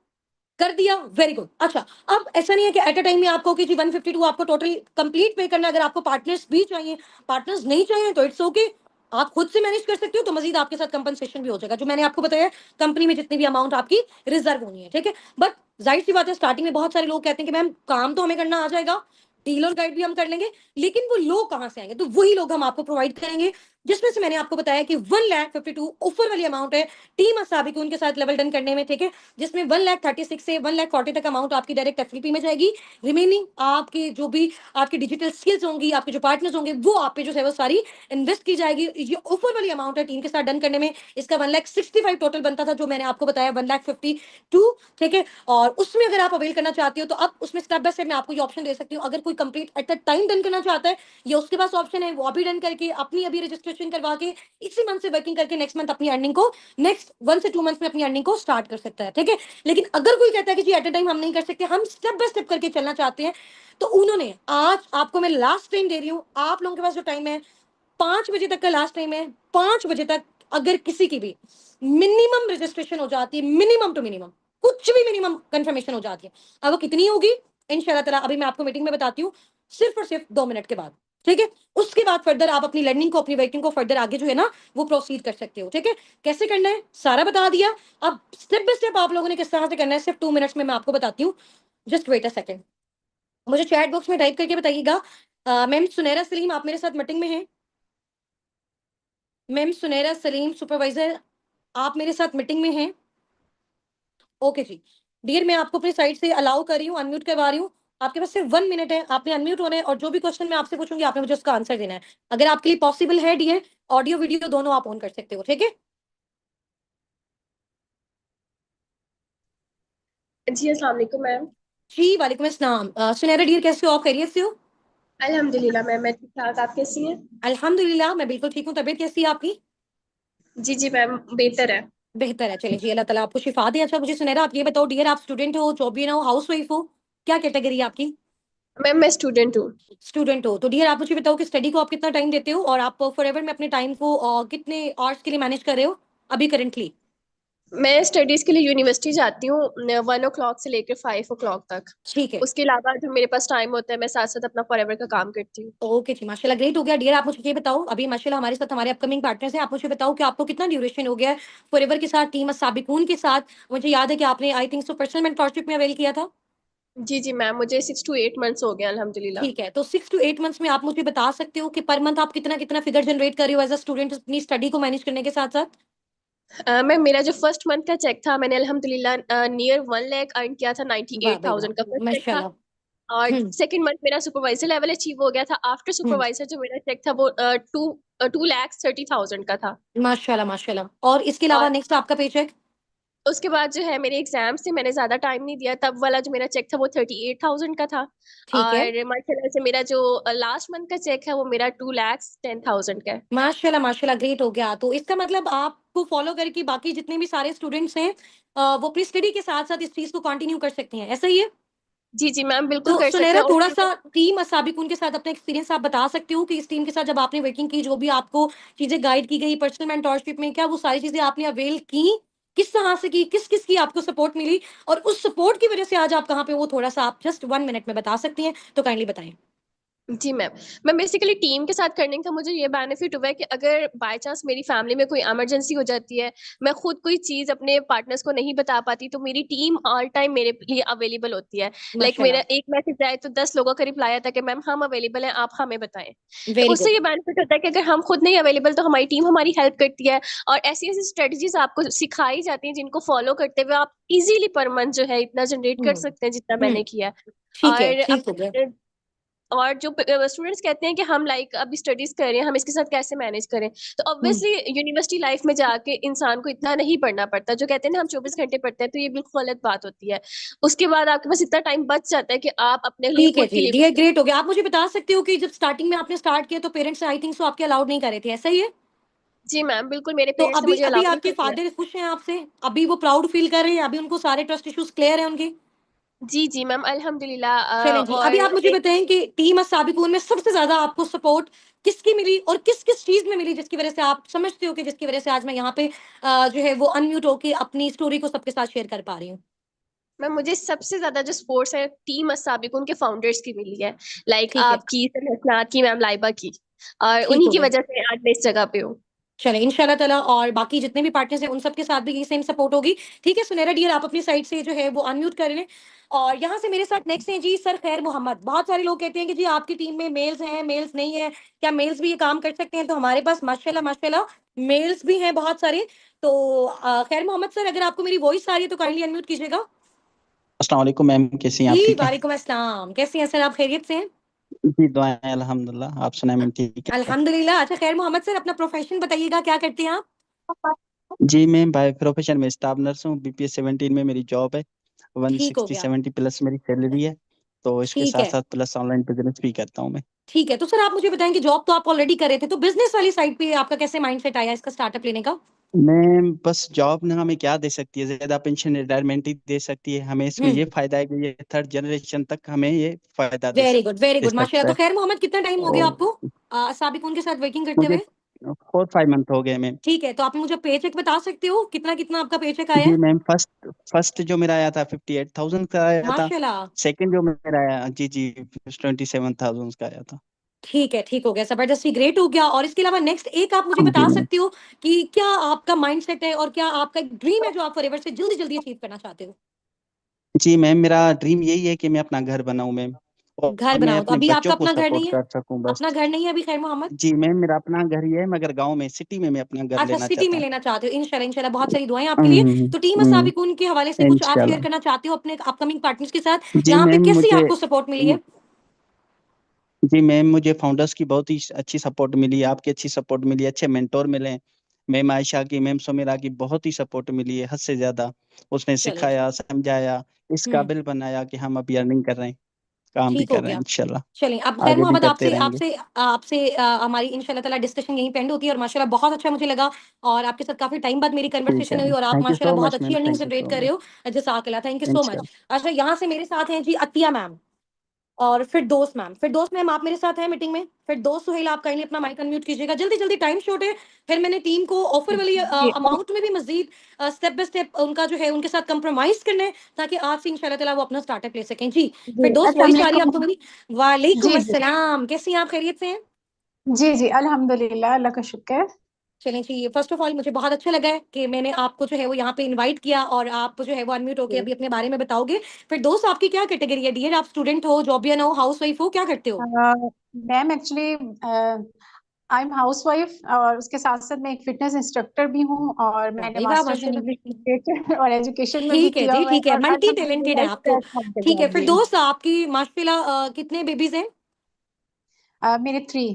कर दिया, वेरी गुड। अच्छा, अब ऐसा नहीं है कि एट अ टाइम में आपको कि जी 152 आपको टोटल कंप्लीट पे करना है। अगर आपको पार्टनर्स भी चाहिए, पार्टनर्स नहीं चाहिए तो इट्स ओके, आप खुद से मैनेज कर सकते हो, तो मजीद आपके साथ कंपनसेशन भी हो जाएगा। जो मैंने आपको बताया कंपनी में जितनी भी अमाउंट आपकी रिजर्व होनी है। ठीक है, बट जाहिर सी बात है स्टार्टिंग में बहुत सारे लोग कहते हैं कि मैम काम तो हमें करना आ जाएगा, डीलर गाइड भी हम कर लेंगे, लेकिन वो लोग कहाँ से आएंगे? तो वही लोग हम आपको प्रोवाइड करेंगे जिसमें से मैंने आपको बताया कि 1,52,000 ऑफर वाली अमाउंट है टीम असाबी को उनके साथ लेवल डन करने में। ठीक है, जिसमें 1,36,000 से 1,40,000 तक अमाउंट आपकी डायरेक्ट एफडीपी में जाएगी। रिमेनिंग आपके जो भी आपकी डिजिटल स्किल्स होंगी, आपके जो पार्टनर्स होंगे, वो आप पे जो है वो सारी इन्वेस्ट की जाएगी। ये ऑफर वाली अमाउंट है टीम के साथ डन करने में। इसका 1,65,000 टोटल बनता था, जो मैंने आपको बताया 1,52,000। ठीक है, और उसमें अगर आप अवेल करना चाहती हो तो अब उसमें स्टेप बाय स्टेप मैं आपको ये ऑप्शन दे सकती हूँ। अगर कोई complete at the time done करना चाहता है, ये उसके पास ऑप्शन है, वो अभी डन करके अपनी अभी रजिस्ट्रेशन करवा के इसी मंथ से वर्किंग करके नेक्स्ट मंथ अपनी अर्निंग को, नेक्स्ट 1 से 2 मंथ्स में अपनी अर्निंग को स्टार्ट कर सकता है। ठीक है, लेकिन अगर कोई कहता है कि जी एट अ टाइम हम नहीं कर सकते, हम स्टेप बाय स्टेप करके चलना चाहते हैं, तो उन्होंने आज आपको मैं लास्ट टाइम दे रही हूँ, आप लोगों के पास जो टाइम है 5 बजे तक का लास्ट टाइम है। 5 बजे तक अगर किसी की भी मिनिमम रजिस्ट्रेशन हो जाती है, मिनिमम टू मिनिमम, कुछ भी मिनिमम कंफर्मेशन हो जाती है, अब वो कितनी होगी इंशाल्लाह ताला अभी मैं आपको मीटिंग में बताती हूँ, सिर्फ और सिर्फ 2 मिनट के बाद। ठीक है, उसके बाद फर्दर आप अपनी लर्निंग को, अपनी वर्किंग को फर्दर आगे जो है ना वो प्रोसीड कर सकते हो। ठीक है, कैसे करना है सारा बता दिया। अब स्टेप बाय स्टेप आप लोगों ने किस तरह से करना है सिर्फ 2 मिनट्स में मैं आपको बताती हूँ। जस्ट वेट अ सेकंड, मुझे चैट बॉक्स में टाइप करके बताइएगा। मैम सुनैरा सलीम आप मेरे साथ मीटिंग में हैं? मैम सुनैरा सलीम सुपरवाइजर आप मेरे साथ मीटिंग में हैं? ओके जी, डियर मैं आपको अपनी साइड से अलाउ कर रही हूँ, अनम्यूट करवा रही हूँ। आपके पास सिर्फ 1 मिनट है, आपने अनम्यूट होना है और जो भी क्वेश्चन मैं आपसे पूछूंगी आपने मुझे उसका आंसर देना है। अगर आपके लिए पॉसिबल है डियर, ऑडियो वीडियो दोनों आप ऑन कर सकते हो। ठीक है जी अस्सलाम वालेकुम मैम। जी, वालेकुम अस्सलाम। सुनैरा डियर कैसे हो आप, खैरियत से हो? अल्हम्दुलिल्लाह मैम, मैं ठीक ठाक। आप कैसी हैं? अल्हम्दुलिल्लाह मैं बिल्कुल ठीक हूँ। तबीयत कैसी है आपकी? जी जी मैम, बेहतर है। बेहतर है, चलिए जी, अल्लाह ताला आपको शिफा दे। अच्छा मुझे सुनैरा आप ये बताओ डियर, आप स्टूडेंट हो, जॉब भी ना हो, हाउस वाइफ हो, क्या कैटेगरी है आपकी? मैम मैं स्टूडेंट हूँ। स्टूडेंट हो तो डियर आप मुझे बताओ कि स्टडी को आप कितना टाइम देते हो और आप फॉरएवर में अपने टाइम को कितने आवर्स के लिए मैनेज कर रहे हो अभी करंटली? मैं स्टडीज के लिए यूनिवर्सिटी जाती हूँ 1 o'clock से लेकर 5 o'clock तक। ठीक है। उसके अलावा जो मेरे पास टाइम होता है मैं साथ साथ अपना फॉरएवर का काम करती हूँ। ओके जी, माशाल्लाह ग्रेट हो गया। डियर आप मुझे ये बताओ, अभी माशाल्लाह हमारे साथ हमारे अपकमिंग पार्टनर्स हैं, आप मुझे बताओ कि आपको कितना ड्यूरेशन हो गया है फॉरएवर के साथ, टीम साबिकून के साथ? मुझे याद है कि आपने I think so personal mentorship में अवेल किया था। जी जी मैम, मुझे 6 to 8 months हो गए अल्हम्दुलिल्लाह। ठीक है, तो 6 टू 8 मंथ्स में आप मुझे बता सकते हो कि पर मंथ आप कितना कितना फिगर जनरेट कर रहे हो एज अ स्टूडेंट अपनी स्टडी को मैनेज करने के साथ साथ? मैम मेरा जो फर्स्ट मंथ का चेक था मैंने अल्हम्दुलिल्लाह नियर 1 लाख अर्न किया था। नाइन्टी वाह एट भाई वाह, थाउजेंड का फर्स्ट चेक था। माशाल्लाह। और हम्म। सेकंड मंथ मेरा सुपरवाइजर लेवल अचीव हो गया था। After hmm. सुपरवाइजर जो मेरा चेक था वो 2,30,000 का था। माशाल्लाह माशाल्लाह। और इसके और अलावा नेक्स्ट आपका पे चेक? उसके बाद जो है मेरे एग्जाम्स थे, मैंने ज्यादा टाइम नहीं दिया, तब वाला जो मेरा चेक था वो 38,000 का था। ठीक है। और माशाल्लाह से मेरा जो लास्ट मंथ का चेक है वो मेरा 2,10,000 का है। माशाल्लाह माशाल्लाह ग्रेट हो गया। तो इसका मतलब आपको फॉलो करके बाकी जितने भी सारे स्टूडेंट्स हैं वो अपनी स्टडी के साथ साथ इस चीज को कंटिन्यू कर सकते हैं, ऐसा ही है? जी जी मैम, बिल्कुल तो कर सकते सुनहरा, हैं। थोड़ा और सा टीम असाबिकुन के साथ अपना एक्सपीरियंस आप बता सकते हो कि इस टीम के साथ जब आपने वर्किंग की, जो भी आपको चीजें गाइड की गई पर्सनल मेंटोरशिप में, क्या वो सारी चीजें आपने अवेल की? किस तरह से की, किस किस की आपको सपोर्ट मिली, और उस सपोर्ट की वजह से आज आप कहाँ पे, वो थोड़ा सा आप जस्ट 1 मिनट में बता सकती हैं तो काइंडली बताएं। जी मैम बेसिकली टीम के साथ करने का मुझे ये बेनिफिट हुआ है कि अगर बाय चांस मेरी फैमिली में कोई इमरजेंसी हो जाती है, मैं खुद कोई चीज अपने पार्टनर्स को नहीं बता पाती, तो मेरी टीम ऑल टाइम मेरे लिए अवेलेबल होती है। लाइक मेरा माशाल्लाह। एक मैसेज आए तो 10 लोगों का रिप्लाई आता है कि मैम हम अवेलेबल हैं, आप हमें बताएं। तो वेरी उससे गुड। ये बेनिफिट होता है कि अगर हम खुद नहीं अवेलेबल तो हमारी टीम हमारी हेल्प करती है। और ऐसी ऐसी स्ट्रेटजीज आपको सिखाई जाती हैं जिनको फॉलो करते हुए आप इजीली पर मंथ जो है इतना जनरेट कर हम्म। सकते हैं जितना हम्म। मैंने किया है। ठीक है, और ठीक हो गया। और जो स्टूडेंट्स कहते हैं कि हम लाइक अभी स्टडीज कर रहे हैं, हम इसके साथ कैसे मैनेज करें, तो हम्म। ऑब्वियसली यूनिवर्सिटी लाइफ में जाके इंसान को इतना नहीं पढ़ना पड़ता। जो कहते हैं ना हम 24 घंटे पढ़ते हैं, तो ये बिल्कुल गलत बात होती है। उसके बाद आपके पास इतना टाइम बच जाता है कि आप अपने लिए ठीक है खुद के जी, लिए डियर ग्रेट हो गया। आप मुझे बता सकते हो कि जब स्टार्टिंग में आपने स्टार्ट किया तो पेरेंट्स आई थिंक सो आपके अलाउड नहीं कर रहे थे, ऐसा ही है? जी मैम बिल्कुल, मेरे तो पेरेंट्स ने अभी मुझे अभी अलाउ नहीं आपके किया। फादर खुश हैं आपसे? अभी वो प्राउड फील कर रहे हैं? अभी उनको सारे ट्रस्ट इश्यूज क्लियर है उनके? जी जी मैम अल्हम्दुलिल्लाह। चलें जी, अभी आप और मुझे बताएं कि टीम साबिकून में सबसे ज्यादा आपको सपोर्ट किसकी मिली और किस किस चीज में मिली, जिसकी वजह से आप समझते हो कि जिसकी वजह से आज मैं यहाँ पे जो है वो अनम्यूट होके अपनी स्टोरी को सबके साथ शेयर कर पा रही हूँ? मैम मुझे सबसे ज्यादा जो स्पोर्ट्स है टीम अस्साबिक उनके फाउंडर्स की मिली है। लाइक ठीक है। आपकी हसनात की, मैम लाइबा की। और ठीक उन्हीं हो की गया। वजह से आज मैं इस जगह पे हूँ। चले इंशाल्लाह ताला, और बाकी जितने भी पार्टनर्स हैं उन सबके साथ भी ये सेम सपोर्ट होगी। ठीक है सुनहरा डियर, आप अपनी साइड से जो है वो अनम्यूट कर लें। और यहाँ से मेरे साथ नेक्स्ट हैं जी सर खैर मोहम्मद। बहुत सारे लोग कहते हैं कि जी आपकी टीम में मेल्स हैं, मेल्स नहीं है, क्या मेल्स भी ये काम कर सकते हैं? तो हमारे पास माशाल्लाह माशाल्लाह मेल्स भी हैं बहुत सारे। तो खैर मोहम्मद सर, अगर आपको मेरी वॉइस आ रही है तो काइंडली अनम्यूट कीजिएगा। अस्सलाम वालेकुम मैम, कैसी हैं जी आप? ठीक है वालेकुम अस्सलाम, कैसे हैं सर आप, खैरियत से हैं? जी, दुआएं अल्हम्दुलिल्लाह। आप सुनाए मैम, ठीक है? अल्हम्दुलिल्लाह। अच्छा खैर मोहम्मद सर, अपना प्रोफेशन बताइएगा, क्या करते हैं आप? जी मैम, बाय प्रोफेशन में स्टाफ नर्स हूँ। बीपीएस 17 में मेरी जॉब है। वन ठीक हो सिक्सटी गया। 70 प्लस मेरी सैलरी है। तो इसके ठीक साथ है। साथ प्लस ऑनलाइन बिजनेस भी करता हूँ मैं। ठीक है, तो सर आप मुझे बताएं कि जॉब तो आप ऑलरेडी कर रहे थे, तो बिजनेस वाली साइड पे आपका कैसे माइंडसेट आया इसका स्टार्टअप लेने का? मैम बस जॉब ने हमें क्या दे सकती है, ज्यादा पेंशन रिटायरमेंट ही दे सकती है। हमें इसमें हम्म। ये फायदा है कि ये थर्ड जनरेशन तक हमें ये फायदा वेरी दे गुड माशाल्लाह। सकता तो है। खैर मोहम्मद, कितना टाइम हो गया और आपको साबिक उनके साथ वर्किंग करते मुझे हुए? 4-5 मंथ हो गए मैम। ठीक है, तो आप मुझे पे चेक बता सकते हो कितना कितना आपका पे चेक आया जी है? मैम, फर्स्ट फर्स्ट जो मेरा आया था 58,000 का आया था। माशाल्लाह। सेकंड जो मेरा आया, जी जी, 27,000 का आया था। ठीक है, ठीक हो गया, जबरदस्ती ग्रेट हो गया। और इसके अलावा नेक्स्ट एक आप मुझे जी बता मैम। सकते हो कि क्या आपका माइंडसेट है और क्या आपका एक ड्रीम है जो आप फॉरएवर से जल्दी जल्दी अचीव करना चाहते हो? जी मैम, मेरा ड्रीम यही है कि मैं अपना घर बनाऊं मैम। घर और मैं बनाओ, तो अपने अभी बच्चों आपका को अपना घर सपोर्ट नहीं है? कर सकूं बस। अपना घर नहीं है अभी खैर मोहम्मद? जी मैम, मेरा अपना घर ही है मगर गांव में, सिटी में मैं अपना घर अच्छा, लेना सिटी में चाहता हूँ। लेना चाहते हो। इंशाल्लाह इंशाल्लाह, बहुत सारी दुआएं आपके लिए। तो टीम साबिकून के हवाले से कुछ आप शेयर इंशाल्लाह। करना चाहते हो अपने अपकमिंग पार्टनर्स के साथ? जी यहाँ पे मैम, कैसी मुझे आपको सपोर्ट मिली है? जी मैम, मुझे फाउंडर्स की बहुत ही अच्छी सपोर्ट मिली, आपकी अच्छी सपोर्ट मिली, अच्छे मेंटोर मिले। मैम आयशा की, मैम सुमेरा की बहुत ही सपोर्ट मिली है, हद से ज्यादा। उसने चलें जी। सिखाया, समझाया, इस हम्म। काबिल बनाया कि हम अभी अर्निंग कर रहे हैं, काम भी ठीक हो कर रहे हैं गया। इंशाल्लाह। चलें, अब खैर आगे भी मोहम्मद, करते आपसे रहेंगे। आपसे आपसे हमारी इंशाल्लाह ताला डिस्कशन यहीं पे एंड होती है। और माशाल्लाह बहुत अच्छा मुझे लगा, और आपके साथ काफी टाइम बाद मेरी ठीक है कन्वर्सेशन हुई, मैम, और आप थैंक यू माशाल्लाह सो बहुत मच अच्छी ma'am, earning thank you generate सो कर रहे मच। हो। जज़ाकल्लाह, थैंक यू सो मच। इंशाल्लाह। अच्छा, यहाँ से मेरे साथ हैं जी अतिया मैम। और फिरदौस मैम, फिरदौस मैम आप मेरे साथ हैं मीटिंग में? फिरदौस सुहेल आप काइंडली अपना माइक अनम्यूट कीजिएगा जल्दी जल्दी, टाइम शॉर्ट है। फिर मैंने टीम को ऑफर वाली जी अमाउंट में भी मजीद स्टेप बाय स्टेप उनका जो है उनके साथ कंप्रोमाइज करना है, ताकि आज से इंशाल्लाह ताला वो अपना स्टार्टअप ले सकें। जी जी फिरदौस, अस्सलाम वॉइस आ रही है वालेकुम। आपको मेरी? वालेकुम जी जी अस्सलाम, कैसी हैं आप, खैरियत से हैं? जी अल्हम्दुलिल्लाह, अल्लाह का शुक्र। चलें जी, फर्स्ट ऑफ ऑल मुझे बहुत अच्छा लगा है कि मैंने आपको जो है वो यहाँ पे इनवाइट किया और आप जो है वो अनम्यूट होके जी अभी अपने बारे में बताओगे। फिर दोस्त आपकी क्या कैटेगरी है डियर? आप स्टूडेंट हो, जॉबियन हो, हाउसवाइफ हो, क्या करते हो? Ma'am actually I am house wife, और उसके साथ साथ मैं एक फिटनेस इंस्ट्रक्टर भी हूँ, और मैंने वाह वाह, मास्टर्स इन माशाल्लाह। इंग्लिश लिटरेचर और एजुकेशन में भी ठीक है किया जी, हुआ है, ठीक है, और मल्टी टैलेंटेड है अल्हम्दुलिल्लाह इस आप तो। प्लेटफॉर्म पे ठीक है हूँ। फिर जी दोस्त आपकी माशाल्लाह कितने बेबीज हैं? मेरे 3।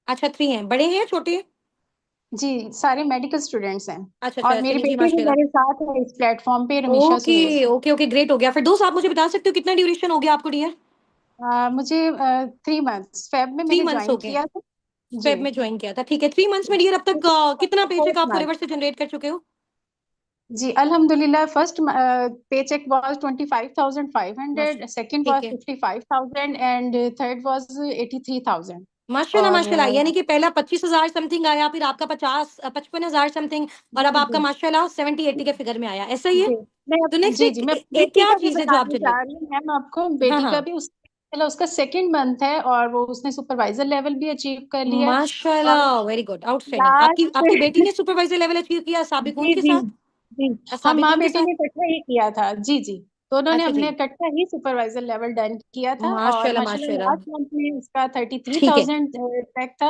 अच्छा 3 हैं, बड़े हैं छोटे हैं? जी सारे मेडिकल स्टूडेंट्स हैं, अच्छा और अच्छा, मेरी चलिए जी बेटी भी माशाल्लाह। मेरे साथ है इस प्लेटफॉर्म पे, Ramisha okay Suhel. Okay okay, great हो गया। फिर दोस्त आप मुझे बता सकते हो कितना ड्यूरेशन हो गया आपको डियर? मुझे 3 मंथ्स फेब में 3 मैंने मंथ्स हो ज्वाइन गए, किया था। जी फेब में ज्वाइन किया था। ठीक है, 3 मंथ्स में डियर अब तक कितना पेचेक फर्स्ट आप मंथ। फॉरएवर से जनरेट कर चुके हो? जी अल्हम्दुलिल्लाह, फर्स्ट paycheck was 25,500, second ठीक was है, 55,000, and third was 83,000। माशाल्लाह और माशाल्लाह, यानी कि पहला 25,000 समथिंग आया, फिर आपका 55,000 समथिंग, और अब जी आपका जी माशाल्लाह 70-80 के फिगर में आया, ऐसा ही है? जी तो नेक्स्ट जी एक, जी मैं एक बेटी क्या का भी चीज है जो आप बताना जनरेट? चाह रही हूँ मैम आपको। हाँ बेटी का हाँ, भी चलो उसका सेकंड मंथ है, और वो उसने सुपरवाइजर लेवल भी अचीव कर लिया है। और माशाल्लाह, वेरी गुड, आउटस्टैंडिंग। आपकी लास्ट आपकी बेटी ने सुपरवाइजर लेवल अचीव किया साबिकून जी के जी साथ? जी हम माँ साबिकून के बेटी साथ? ने इकट्ठा ही किया था। जी जी दोनों ने अच्छा हमने जी, इकट्ठा ही सुपरवाइजर लेवल डन किया था, और माशाल्लाह माशाल्लाह माशाल्लाह। लास्ट मंथ में उसका थर्टी थ्री ठीक है, थाउजेंड तक था,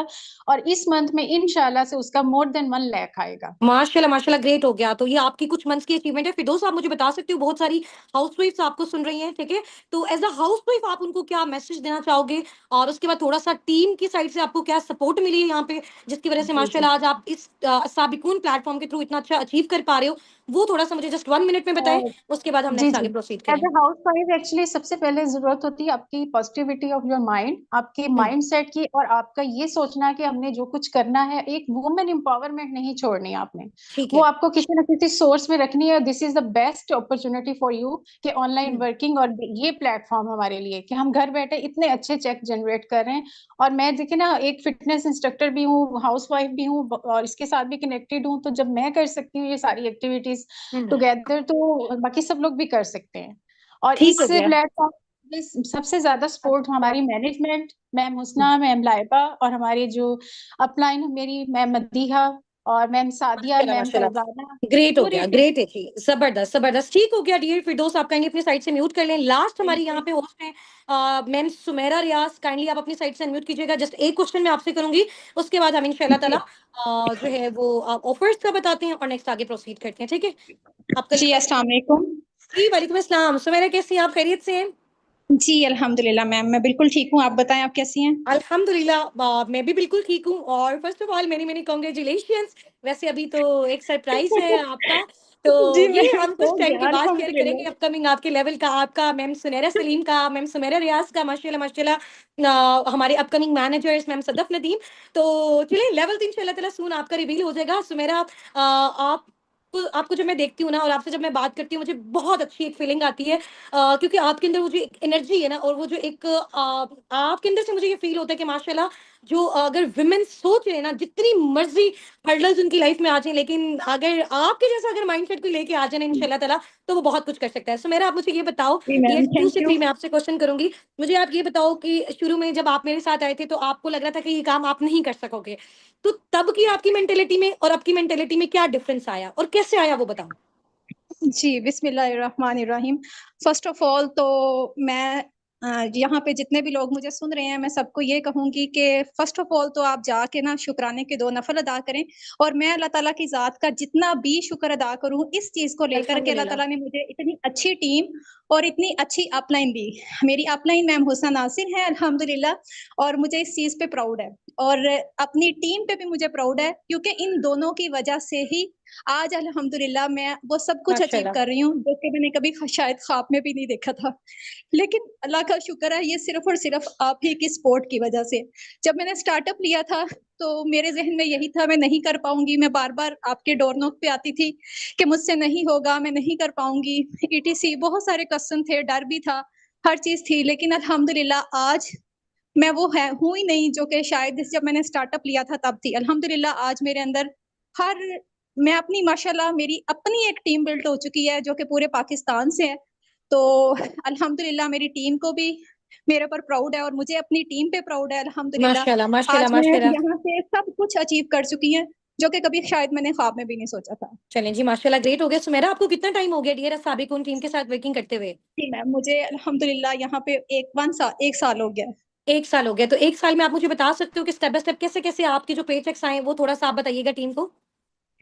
और इस मंथ में इंशाल्लाह से उसका मोर देन 1 लाख आएगा। माशाल्लाह माशाल्लाह, ग्रेट हो गया। तो ये आपकी कुछ मंथ्स की अचीवमेंट है। फिरदौस आप मुझे बता सकते हो, बहुत सारी हाउसवाइफ्स आपको सुन रही हैं, ठीक है? तो एज अ हाउसवाइफ आप उनको क्या मैसेज देना चाहोगे? और उसके बाद थोड़ा सा टीम की साइड से आपको क्या सपोर्ट मिली है यहाँ पे, जिसकी वजह से जी जी माशाल्लाह आज आप इस साबिकून प्लेटफॉर्म के थ्रू इतना अच्छा अचीव कर पा रहे हो? वो थोड़ा सा मुझे जस्ट 1 मिनट में बताएं, उसके बाद हम जी नेक्स्ट जी आगे प्रोसीड एज करें। ए हाउस वाइफ एक्चुअली सबसे पहले जरूरत होती है आपकी पॉजिटिविटी ऑफ योर माइंड, आपके हम्म, माइंड सेट की, और आपका ये सोचना कि हमने जो कुछ करना है, एक वुमेन एम्पावरमेंट नहीं छोड़नी है आपने। ठीक वो है। आपको किसी ना किसी सोर्स में रखनी है। This is the best opportunity for you कि ऑनलाइन हम्म, वर्किंग, और ये प्लेटफॉर्म हमारे लिए कि हम घर बैठे इतने अच्छे चेक जनरेट कर रहे हैं। और मैं देखिए ना, एक फिटनेस इंस्ट्रक्टर भी हूँ, हाउस वाइफ भी हूँ, और इसके साथ भी कनेक्टेड हूँ। तो जब मैं कर सकती हूँ ये सारी एक्टिविटीज हम्म, टुगेदर, तो बाकी सब लोग भी कर सकते हैं। और ठीक इस हो गया। प्लेटफॉर्म में सबसे ज्यादा सपोर्ट हमारी मैनेजमेंट, मैम हुसना, मैम लाइबा, और हमारे जो अपलाइन मेरी मैम मदीहा, और मैम सादिया, माशाल्लाह मैम माशाल्लाह, फरजाना, ग्रेट हो पूरी गया, टीम। ग्रेट है जी, जबरदस्त जबरदस्त। ठीक हो गया डियर फिरदौस, आप काइंडली अपनी साइड से म्यूट कर लें। लास्ट हमारी यहाँ पे होस्ट है मैम सुमेरा रियाज, काइंडली आप अपनी साइड से अनम्यूट कीजिएगा। जस्ट एक क्वेश्चन मैं आपसे करूंगी, उसके बाद हम इंशाल्लाह ताला जो है वो ऑफर्स का बताते हैं और नेक्स्ट आगे प्रोसीड करते हैं, ठीक है? आपका जी अस्सलाम वालेकुम। जी वालेकुम अस्सलाम। सुमेरा कैसी हैं आप, खैरियत से हैं? जी अल्हम्दुलिल्लाह मैम, मैं बिल्कुल ठीक हूँ। आप बताएं आप कैसी हैं? अल्हम्दुलिल्लाह मैं भी बिल्कुल ठीक हूँ। और first of all many many congratulations. वैसे अभी तो एक सरप्राइज है आपका, तो जी ये मैम हम हो कुछ टाइम के गया बाद शेयर करेंगे। अल्हम्दुलिल्लाह। अपकमिंग आपके लेवल का, आपका मैम सुनैरा सलीम का, मैम सुमेरा रियाज का, माशाल्लाह माशाल्लाह, हमारे upcoming managers ma'am Sadaf Nadeem. तो चलिए लेवल 3 इंशाल्लाह ताला सून आपका रिवील हो जाएगा। सुमेरा आप आपको जब मैं देखती हूँ ना और आपसे जब मैं बात करती हूँ, मुझे बहुत अच्छी एक फीलिंग आती है, क्योंकि आपके अंदर वो जो एक एनर्जी है ना, और वो जो एक आपके अंदर से मुझे ये फील होता है कि माशाल्लाह जो अगर वुमेन सोच रहे हैं ना, जितनी मर्जी हर्डल्स उनकी लाइफ में आ जाए, लेकिन अगर आपके जैसा अगर माइंडसेट कोई लेके आ जाए ना इंशाल्लाह ताला, तो वो बहुत कुछ कर सकता है। सो मेरा आप मुझे ये बताओ, जी टीयर मैम 2 थैंक से यू। 3 मैं आपसे क्वेश्चन करूंगी। मुझे आप ये बताओ कि शुरू में जब आप मेरे साथ आए थे तो आपको लग रहा था कि ये काम आप नहीं कर सकोगे, तो तब की आपकी मेंटेलिटी में और अब की मेंटेलिटी में क्या डिफरेंस आया और कैसे आया वो बताओ? जी बिस्मिल्लाहिर्रहमानिर्रहीम। फर्स्ट ऑफ ऑल तो मैं यहाँ पे जितने भी लोग मुझे सुन रहे हैं, मैं सबको ये कहूंगी कि फर्स्ट ऑफ ऑल तो आप जाके ना शुक्राने के 2 नफल अदा करें। और मैं अल्लाह ताला की जात का जितना भी शुक्र अदा करूं इस चीज को लेकर के, अल्लाह अल्हम्दुलिल्लाह। ताला ने मुझे इतनी अच्छी टीम और इतनी अच्छी अपलाइन दी। मेरी अपलाइन मैम हुसना नासिर है अल्हम्दुलिल्लाह, और मुझे इस चीज पे प्राउड है, और अपनी टीम पे भी मुझे प्राउड है, क्योंकि इन दोनों की वजह से ही आज अल्हम्दुलिल्लाह मैं वो सब कुछ अचीव माशाल्लाह। कर रही हूँ जो कि मैंने कभी शायद ख्वाब में भी नहीं देखा था। लेकिन अल्लाह का शुक्र है, ये सिर्फ और सिर्फ आप ही की सपोर्ट की वजह से। जब मैंने स्टार्टअप लिया था तो मेरे जहन में यही था, मैं नहीं कर पाऊंगी। मैं बार बार आपके डोर नॉक पे आती थी कि मुझसे नहीं होगा, मैं नहीं कर पाऊंगी, ईटीसी बहुत सारे क्वेश्चन थे, डर भी था। हर चीज थी, लेकिन अल्हम्दुलिल्लाह आज मैं वो है हूं ही नहीं जो कि शायद जब मैंने स्टार्टअप लिया था तब थी। अल्हम्दुलिल्लाह आज मेरे अंदर हर मैं अपनी माशाल्लाह मेरी अपनी एक टीम बिल्ड हो चुकी है जो कि पूरे पाकिस्तान से है। तो अल्हम्दुलिल्लाह मेरी टीम को भी मेरे पर प्राउड है और मुझे अपनी टीम पे प्राउड है अल्हम्दुलिल्लाह। माशाल्लाह माशाल्लाह आज मैं माशाल्लाह। यहाँ से सब कुछ अचीव कर चुकी हैं जो कि कभी शायद मैंने ख्वाब में भी नहीं सोचा था। चलें जी, माशाल्लाह ग्रेट हो गया। सुमेरा, आपको कितना टाइम हो गया डियर साबिकुन टीम के साथ वर्किंग करते हुए? जी मैम, मुझे अल्हम्दुलिल्लाह यहाँ पे एक साल हो गया है। 1 साल हो गया। तो 1 साल में आप मुझे बता सकते हो कि स्टेप बाय स्टेप कैसे-कैसे आपके जो पे चेक्स आए, वो थोड़ा-सा आप बताइएगा टीम को?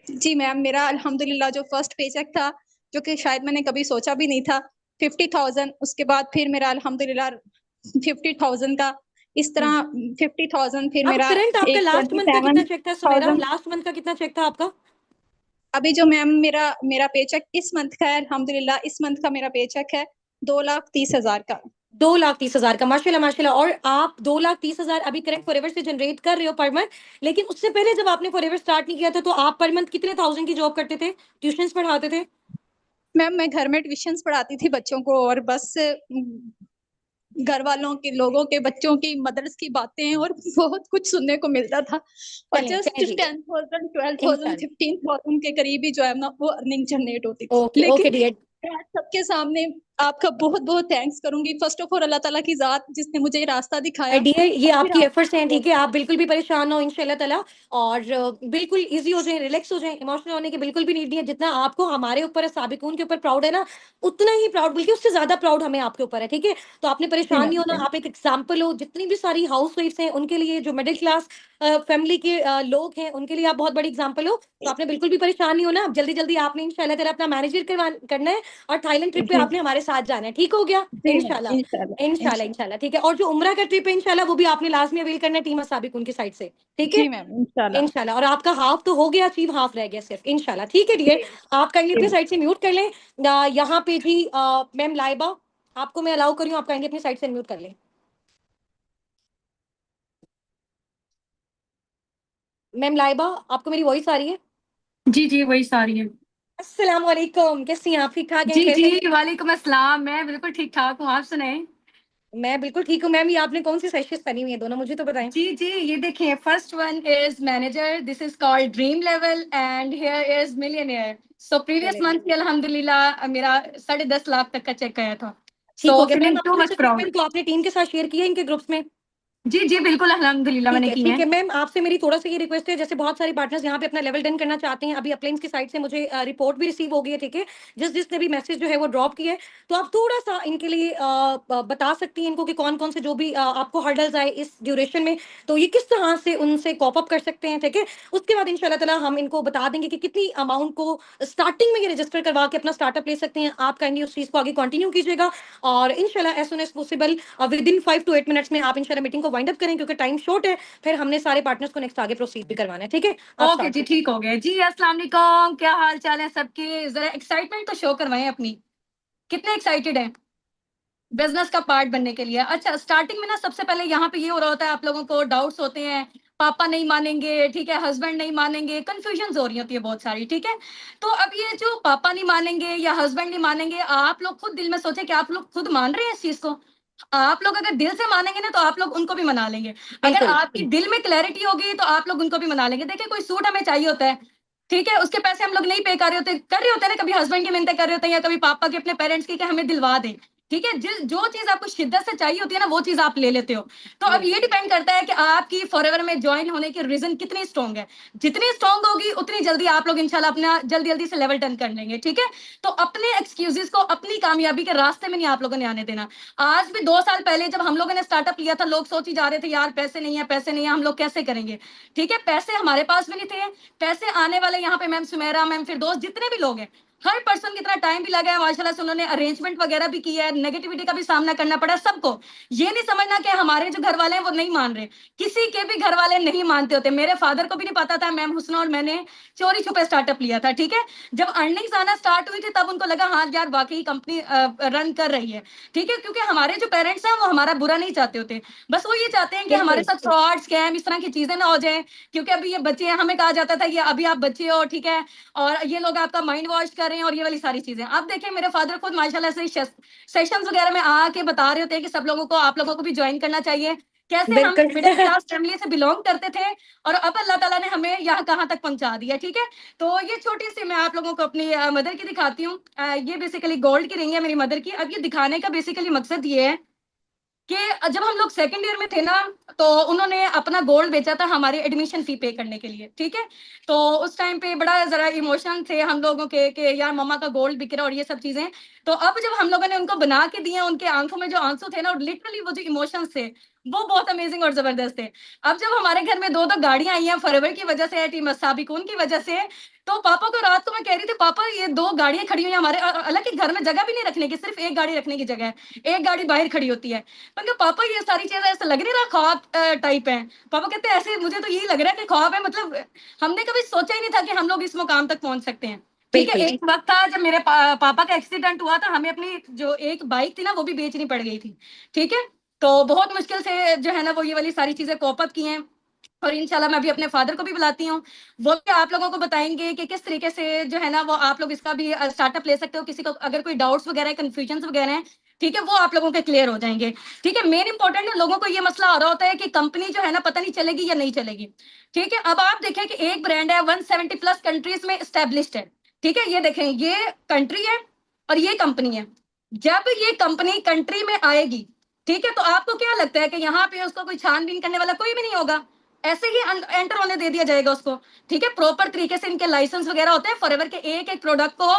जी मैम, मेरा अल्हम्दुलिल्लाह जो फर्स्ट पेचेक था जो कि शायद मैंने कभी सोचा भी नहीं था 50,000, उसके बाद फिर मेरा अल्हम्दुलिल्लाह 50,000 का इस तरह 50,000 फिर अब मेरा करंट आपका एक लास्ट मंथ का कितना चेक था सुमेरा? 27,000। लास्ट मंथ का कितना चेक था आपका? अभी जो मैम मेरा मेरा पेचेक इस मंथ का है अल्हम्दुलिल्लाह, इस मंथ का मेरा पेचेक है 2,30,000 का। 2,30,000 का, माशाल्लाह माशाल्लाह। और आप 2,30,000 अभी करंट फॉरएवर से जनरेट कर रहे हो पर मंथ, लेकिन उससे पहले जब आपने फॉरएवर स्टार्ट नहीं किया था, तो आप पर मंथ कितने थाउज़ेंड की जॉब करते थे? ट्यूशंस पढ़ाते थे? मैम मैं घर में ट्यूशंस पढ़ाती थी बच्चों को और बस घर वालों के लोगों के बच्चों की मदर्स की बातें और बहुत कुछ सुनने को मिलता था और चलें, जस्ट चलें जी। 10,000 12,000 इंशाल्लाह। 15,000 के करीब ही जो है ना वो अर्निंग जनरेट होती थी। ओके, ओके लेकिन डियर। मैं आज सबके सामने आपका बहुत बहुत थैंक्स करूंगी। फर्स्ट ऑफ ऑल अल्लाह ताला की जात जिसने मुझे ये रास्ता दिखाया डियर, ये और फिर आपकी आप एफर्ट्स हैं, ठीक है? आप बिल्कुल भी परेशान ना हो इंशाल्लाह ताला। और बिल्कुल ईज़ी हो जाएँ, रिलैक्स हो जाएँ, इमोशनल होने की बिल्कुल भी नीड नहीं है। जितना आपको हमारे ऊपर है, साबिकून के ऊपर प्राउड है ना, उतना ही प्राउड, बल्कि उससे ज़्यादा प्राउड हमें आपके ऊपर है, ठीक है? तो आपने जी परेशान नहीं मैम, होना, आप एक एग्ज़ाम्पल हो। जितनी भी सारी हाउसवाइफ्स हैं, उनके लिए, जो मिडल क्लास फैमिली के लोग हैं, उनके लिए आप बहुत बड़ी एग्ज़ाम्पल हो। तो आपने बिल्कुल भी परेशान नहीं होना। जल्दी-जल्दी आपने इंशाल्लाह ताला अपना मैनेजर करना है और थाईलैंड ट्रिप पे जी आपने हमारे साथ जाना है, ठीक हो गया? जी मैम, इंशाल्लाह। इंशाल्लाह इंशाल्लाह, इंशाल्लाह। इंशाल्लाह, ठीक है। और जो उम्रा का ट्रिप है इंशाल्लाह, वो भी आपने लाज़मी अवेल करना है टीम साबिक उनकी साइड से, ठीक है? जी मैम, इंशाल्लाह। इंशाल्लाह। और आपका हाफ तो हो गया अचीव, हाफ रह गया सिर्फ, इंशाल्लाह, ठीक है डियर? जी आप काइंडली अपनी जी साइड से म्यूट कर लें। यहाँ पे जी मैम लाइबा, आपको मैं अलाउ कर रही हूँ, आप काइंडली अपनी साइड से म्यूट कर लें। मैम लाइबा, आपको मेरी वॉइस आ रही है? जी जी वही सारी है। अस्सलाम वालेकुम, कैसी हैं आप? ठीक-ठाक हैं, जी खैर जी खैरियत? वालेकुम अस्सलाम, मैं बिल्कुल ठीक ठाक हूँ, आप सुनाएं। मैं बिल्कुल ठीक हूँ। मैम, ये आपने कौन-सी सेशेस पहनी हुई है दोनों, मुझे तो बताएँ? जी जी ये देखिए, first one is manager, this is called dream level and here is millionaire. So previous चलें, मंथ भी अल्हम्दुलिल्लाह मेरा 10.5 लाख तक का चेक आया था। ठीक सो हो गया। मैम, फीलिंग टू आपने इस मच प्राउड। अचीवमेंट को आपने टीम के साथ शेयर किया है इनके ग्रुप्स में? जी जी बिल्कुल अल्हम्दुलिल्लाह मैंने की ठीक है। है। मैम, आपसे मेरी थोड़ा-सा ये रिक्वेस्ट है, जैसे बहुत सारे पार्टनर्स यहाँ पे अपना लेवल डन करना चाहते हैं। अभी अपलाइंस की साइड से मुझे रिपोर्ट भी रिसीव हो गई है, ठीक है? जिसने भी मैसेज जो है वो ड्रॉप किया है, तो आप थोड़ा-सा इनके लिए ब बता सकती हैं इनको कि कौन-कौन से जो भी आपको हर्डल्स आए इस ड्यूरेशन में, तो ये किस तरह से उनसे कॉप अप कर सकते हैं, ठीक है? उसके बाद इंशाल्लाह ताला हम इनको बता देंगे कि कितनी अमाउंट को स्टार्टिंग में ये रजिस्टर करवा के अपना स्टार्टअप ले सकते हैं। आप काइंडली उस चीज़ को आगे कंटिन्यू कीजिएगा और इंशाल्लाह as soon as possible within 5 to 8 minutes में आप इंशाल्लाह मीटिंग को वाइंड अप करें, क्योंकि टाइम शॉर्ट है। फिर हमने सारे पार्टनर्स को नेक्स्ट आगे प्रोसीड भी करवाना है, ठीक है? आप ओके स्टार्ट जी करें। ठीक हो गया जी। अस्सलाम वालेकुम, क्या हाल चाल है सबके? जरा एक्साइटमेंट तो शो करवाएं अपनी, कितने एक्साइटेड हैं बिजनेस का पार्ट बनने के लिए। अच्छा, स्टार्टिंग में ना सबसे पहले यहाँ पे ये हो रहा होता है, आप लोगों को डाउट्स होते हैं, पापा नहीं मानेंगे, ठीक है, हस्बैंड नहीं मानेंगे, कंफ्यूजन हो रही होती है बहुत सारी, ठीक है? तो अब ये जो पापा नहीं मानेंगे या हस्बैंड नहीं मानेंगे, आप लोग खुद दिल में सोचे कि आप लोग खुद मान रहे हैं इस चीज को। आप लोग अगर दिल से मानेंगे ना तो आप लोग उनको भी मना लेंगे। अगर बिल्कुल। आपकी दिल में क्लैरिटी होगी तो आप लोग उनको भी मना लेंगे। देखिए, कोई सूट हमें चाहिए होता है, ठीक है, उसके पैसे हम लोग नहीं पे कर रहे होते हैं ना, कभी हस्बैंड की मिन्नतें कर रहे होते हैं या कभी पापा की, अपने पेरेंट्स की, कि हमें दिलवा दें, ठीक है? जिस जो चीज आपको शिद्दत से चाहिए होती है ना, वो चीज आप ले लेते हो। तो अब ये डिपेंड करता है कि आपकी फॉरएवर में ज्वाइन होने की रीजन कितनी स्ट्रॉन्ग है। जितनी स्ट्रॉन्ग होगी उतनी जल्दी आप लोग इंशाल्लाह अपना जल्दी जल्दी से लेवल डन कर लेंगे, ठीक है? तो अपने एक्सक्यूजेस को अपनी कामयाबी के रास्ते में नहीं आप लोगों ने आने देना। आज भी 2 साल पहले जब हम लोगों ने स्टार्टअप लिया था, लोग सोच ही जा रहे थे यार पैसे नहीं है, पैसे नहीं है, हम लोग कैसे करेंगे, ठीक है? पैसे हमारे पास भी नहीं थे। पैसे आने वाले यहाँ पे मैम सुमेरा, मैम फिरदौस, जितने भी लोग हैं, हर पर्सन कितना टाइम भी लगा है माशाल्लाह से, उन्होंने अरेंजमेंट वगैरह भी किया है, नेगेटिविटी का भी सामना करना पड़ा सबको। ये नहीं समझना कि हमारे जो घर वाले हैं वो नहीं मान रहे, किसी के भी घर वाले नहीं मानते होते। मेरे फादर को भी नहीं पता था, मैम हुस्ना और मैंने चोरी छुपे स्टार्टअप लिया था, ठीक है? जब अर्निंग्स आना स्टार्ट हुई थी तब उनको लगा हाँ यार वाकई कंपनी रन कर रही है, ठीक है? क्योंकि हमारे जो पेरेंट्स हैं वो हमारा बुरा नहीं चाहते होते, बस वो ये चाहते हैं कि हमारे बिल्कुल। साथ फ्रॉड, स्कैम, इस तरह की चीजें ना हो जाए। क्योंकि अभी ये बच्चे हैं, हमें कहा जाता था ये अभी आप बच्चे हो, ठीक है, और ये लोग आपका माइंड वॉश कर करें और ये वाली सारी चीजें। अब देखिए मेरे फादर खुद माशाल्लाह से सेशंस वगैरह में आके बता रहे होते हैं कि सब लोगों को, आप लोगों को भी ज्वाइन करना चाहिए। कैसे हम बिल्कुल। मिडिल क्लास फैमिली से बिलोंग करते थे और अब अल्लाह ताला ने हमें यहाँ कहाँ तक पहुंचा दिया। ठीक है, तो ये छोटी सी मैं आप लोगों को अपनी मदर की दिखाती हूँ। ये बेसिकली गोल्ड की रिंग है मेरी मदर की। अब ये दिखाने का बेसिकली मकसद ये है कि जब हम लोग सेकंड ईयर में थे ना, तो उन्होंने अपना गोल्ड बेचा था हमारे एडमिशन फी पे करने के लिए। ठीक है, तो उस टाइम पे बड़ा जरा इमोशन थे हम लोगों के कि यार मम्मा का गोल्ड बिक रहा और ये सब चीजें। तो अब जब हम लोगों ने उनको बना के दिए, उनके आंखों में जो आंसू थे ना, और लिटरली वो जो इमोशंस थे वो बहुत अमेजिंग और जबरदस्त थे। अब जब हमारे घर में 2-2 गाड़ियां आई हैं फॉरएवर की वजह से, टीम साबिकून की वजह से, तो पापा को रात को मैं कह रही थी, पापा ये 2 गाड़ियां खड़ी हुई हैं हमारे, हालांकि घर में जगह भी नहीं रखने की, सिर्फ एक गाड़ी रखने की जगह है, एक गाड़ी बाहर खड़ी होती है। मैं कहा पापा ये सारी चीजें ऐसा लग नहीं रहा ख्वाब टाइप है। पापा कहते हैं ऐसे मुझे तो यही लग रहा है कि ख्वाब है, मतलब हमने कभी सोचा ही नहीं था कि हम लोग इस मुकाम तक पहुंच सकते हैं। ठीक है, बिल्कुल। एक वक्त था जब मेरे पापा का एक्सीडेंट हुआ था, हमें अपनी जो एक बाइक थी ना वो भी बेचनी पड़ गई थी। ठीक है, तो बहुत मुश्किल से जो है ना वो ये वाली सारी चीजें कोप अप की हैं, और इंशाल्लाह मैं अभी अपने फादर को भी बुलाती हूँ, वो भी आप लोगों को बताएंगे कि किस तरीके से जो है ना वो आप लोग इसका भी स्टार्टअप ले सकते हो। किसी को अगर कोई डाउट्स वगैरह कंफ्यूजन वगैरह हैं, ठीक है, वो आप लोगों के क्लियर हो जाएंगे। ठीक है, मेन इंपॉर्टेंट है, लोगों को ये मसला आ रहा होता है कि कंपनी जो है ना पता नहीं चलेगी या नहीं चलेगी। ठीक है, अब आप देखें कि एक ब्रांड है 170 प्लस कंट्रीज में स्टेब्लिश्ड है। ठीक है, ये देखें, ये कंट्री है और ये कंपनी है। जब ये कंपनी कंट्री में आएगी, ठीक है, तो आपको क्या लगता है कि यहाँ पे उसको कोई छानबीन करने वाला कोई भी नहीं होगा, ऐसे ही एंटर होने दे दिया जाएगा उसको। ठीक है, प्रॉपर तरीके से इनके लाइसेंस वगैरह होते हैं। फॉरएवर के एक एक प्रोडक्ट को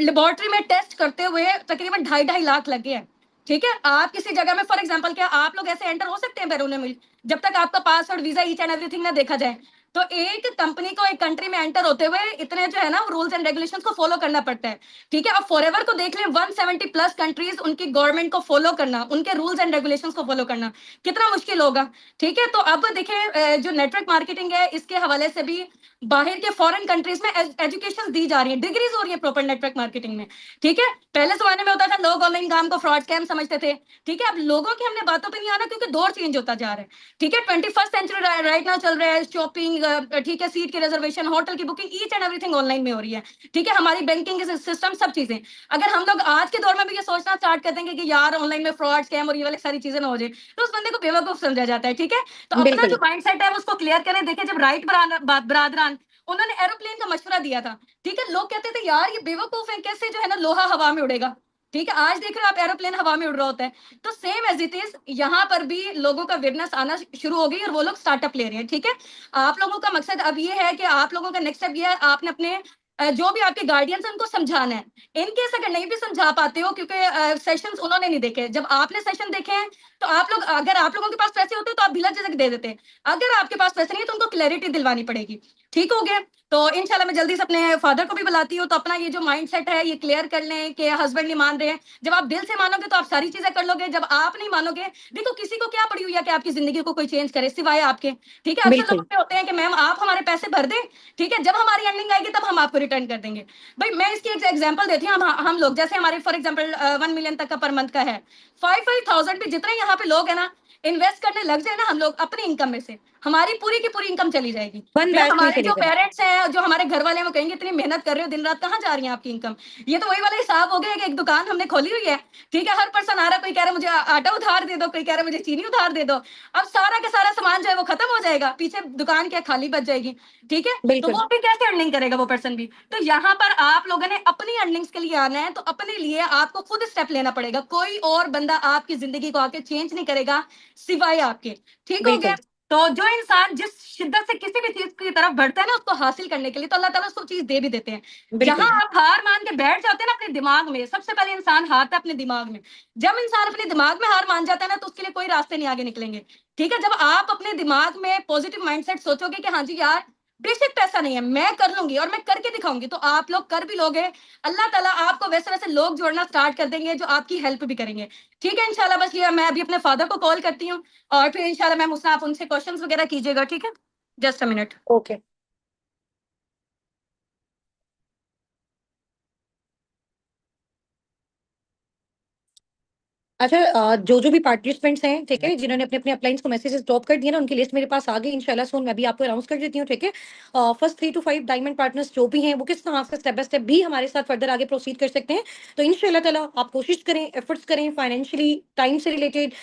लेबोरेटरी में टेस्ट करते हुए तकरीबन 2.5 लाख लगे हैं। ठीक है, आप किसी जगह में फॉर एग्जांपल, क्या आप लोग ऐसे एंटर हो सकते हैं बैरून मुल्क जब तक आपका password, visa, each and everything ना देखा जाए? तो एक कंपनी को एक कंट्री में एंटर होते हुए इतने जो है ना रूल्स एंड रेगुलेशंस को फॉलो करना पड़ता है। ठीक है, अब फॉरएवर को देख लें, 170 प्लस कंट्रीज, उनकी गवर्नमेंट को फॉलो करना, उनके रूल्स एंड रेगुलेशंस को फॉलो करना कितना मुश्किल होगा। ठीक है, तो अब देखें जो नेटवर्क मार्केटिंग है इसके हवाले से भी बाहर के फॉरेन कंट्रीज में एजुकेशन दी जा रही है, डिग्रीज हो रही है प्रॉपर नेटवर्क मार्केटिंग में। ठीक है, पहले जमाने में होता था लोग ऑनलाइन काम को फ्रॉड स्कैम समझते थे। ठीक है, अब लोगों की हमने बातों पे नहीं आना क्योंकि दौर चेंज होता जा रहा है। ठीक है, 21st सेंचुरी राइट नाउ चल रहा है, शॉपिंग, ठीक है, सीट की रिजर्वेशन, होटल की booking, each and everything online में हो रही है। ठीक है, हमारी बैंकिंग सिस्टम, सब चीजें। अगर हम लोग आज के दौर में भी ये सोचना स्टार्ट कर देंगे कि यार ऑनलाइन में फ्रॉड स्कैम और ये वाली सारी चीजें ना हो जाए, तो उस बंदे को बेवकूफ समझा जाता है। ठीक है, तो अपना बिल्कुल। जो माइंडसेट है उसको क्लियर करें। देखिए जब राइट बरादरान उन्होंने एरोप्लेन का मशवरा दिया था, ठीक है, लोग कहते थे यार ये बेवकूफ है, कैसे जो है ना लोहा हवा में उड़ेगा। ठीक है, आज देख रहे हो आप एरोप्लेन हवा में उड़ रहा होता है। तो सेम एज इट इज यहाँ पर भी लोगों का अवेयरनेस आना शुरू हो गई और वो लोग स्टार्टअप ले रहे हैं। ठीक है, आप लोगों का मकसद अब ये है कि आप लोगों का नेक्स्ट स्टेप ये है, आपने अपने जो भी आपके गार्डियंस हैं उनको समझाना है। इनकेस अगर नहीं भी समझा पाते हो क्योंकि सेशंस उन्होंने नहीं देखे, जब आपने सेशन देखे हैं तो आप लोग, अगर आप लोगों के पास पैसे होते तो आप बिला झिझक दे देते। अगर आपके पास पैसे नहीं है तो उनको क्लैरिटी दिलवानी पड़ेगी। ठीक हो गया, तो इंशाल्लाह मैं जल्दी से अपने फादर को भी बुलाती हूँ। तो अपना ये जो माइंडसेट है ये क्लियर कर लें कि हस्बैंड नहीं मान रहे हैं। जब आप दिल से मानोगे तो आप सारी चीजें कर लोगे, जब आप नहीं मानोगे, देखो किसी को क्या पड़ी हुई है कि आपकी जिंदगी को कोई चेंज करे सिवाय आपके। ठीक है, अक्सर बिल्कुल। लोग होते हैं कि मैम आप हमारे पैसे भर दें, ठीक है, जब हमारी अर्निंग आएगी तब हम आपको रिटर्न कर देंगे। भाई मैं इसकी एक एग्जांपल देती हूँ। हम लोग जैसे हमारे फॉर एग्जांपल 1 मिलियन तक का पर मंथ का है, 5,000 भी जितने यहाँ पे लोग है ना इन्वेस्ट करने लग जाए ना हम लोग अपनी इनकम में से, हमारी पूरी की पूरी इनकम चली जाएगी। वन फिर बैच में हमारे चली जो जाए। पेरेंट्स हैं, जो हमारे घर वाले हैं, वो कहेंगे इतनी मेहनत कर रहे हो दिन रात, कहाँ जा रही है आपकी इनकम? ये तो वही वाला हिसाब हो गया कि एक दुकान हमने खोली हुई है। ठीक है, हर पर्सन आ रहा है, कोई कह रहा है मुझे आटा उधार दे दो, कोई कह रहा है मुझे चीनी उधार दे दो। अब सारा का सारा सामान जो है वो खत्म हो जाएगा, पीछे दुकान क्या खाली बच जाएगी। ठीक है, तो बिल्कुल। वो भी कैसे अर्निंग करेगा वो पर्सन भी? तो यहाँ पर आप लोगों ने अपनी अर्निंग्स के लिए आना है, तो अपने लिए आपको खुद स्टेप लेना पड़ेगा। कोई और बंदा आपकी जिंदगी को आके चेंज नहीं करेगा सिवाय आपके। ठीक हो गया, बिल्कुल। तो जो इंसान जिस शिद्दत से किसी भी चीज की तरफ बढ़ता है ना उसको हासिल करने के लिए, तो अल्लाह ताला उसको चीज दे भी देते हैं। जहां बिल्कुल। आप हार मान के बैठ जाते हैं ना अपने दिमाग में, सबसे पहले इंसान हारता है अपने दिमाग में। जब इंसान अपने दिमाग में हार मान जाता है ना तो उसके लिए कोई रास्ते नहीं आगे निकलेंगे। ठीक है, जब आप अपने दिमाग में पॉजिटिव माइंडसेट सोचोगे कि हाँ जी यार बेशक पैसा नहीं है, मैं कर लूंगी और मैं करके दिखाऊंगी, तो आप लोग कर भी लोगे। अल्लाह ताला आपको वैसे वैसे लोग जोड़ना स्टार्ट कर देंगे जो आपकी हेल्प भी करेंगे। ठीक है, इंशाल्लाह बस ये मैं अभी अपने फादर को कॉल करती हूँ और फिर इंशाल्लाह मैम उससे आप उनसे क्वेश्चंस वगैरह कीजिएगा। ठीक है, जस्ट अ मिनट। ओके। अच्छा, जो जो भी पार्टिसिपेंट्स हैं, ठीक है, जिन्होंने अपने अपने अपलाइंस को मैसेजेस ड्रॉप कर दिए ना, उनकी लिस्ट मेरे पास आ गई इंशाल्लाह सून। मैं भी आपको अनाउंस कर देती हूँ, ठीक है। फर्स्ट 3 to 5 डायमंड पार्टनर्स जो भी हैं, वो किस तरह से स्टेप बाय स्टेप भी हमारे साथ फर्दर आगे प्रोसीड कर सकते हैं। तो इंशाल्लाह ताला आप कोशिश करें, एफर्ट्स करें, फाइनेंशियली, टाइम से रिलेटेड,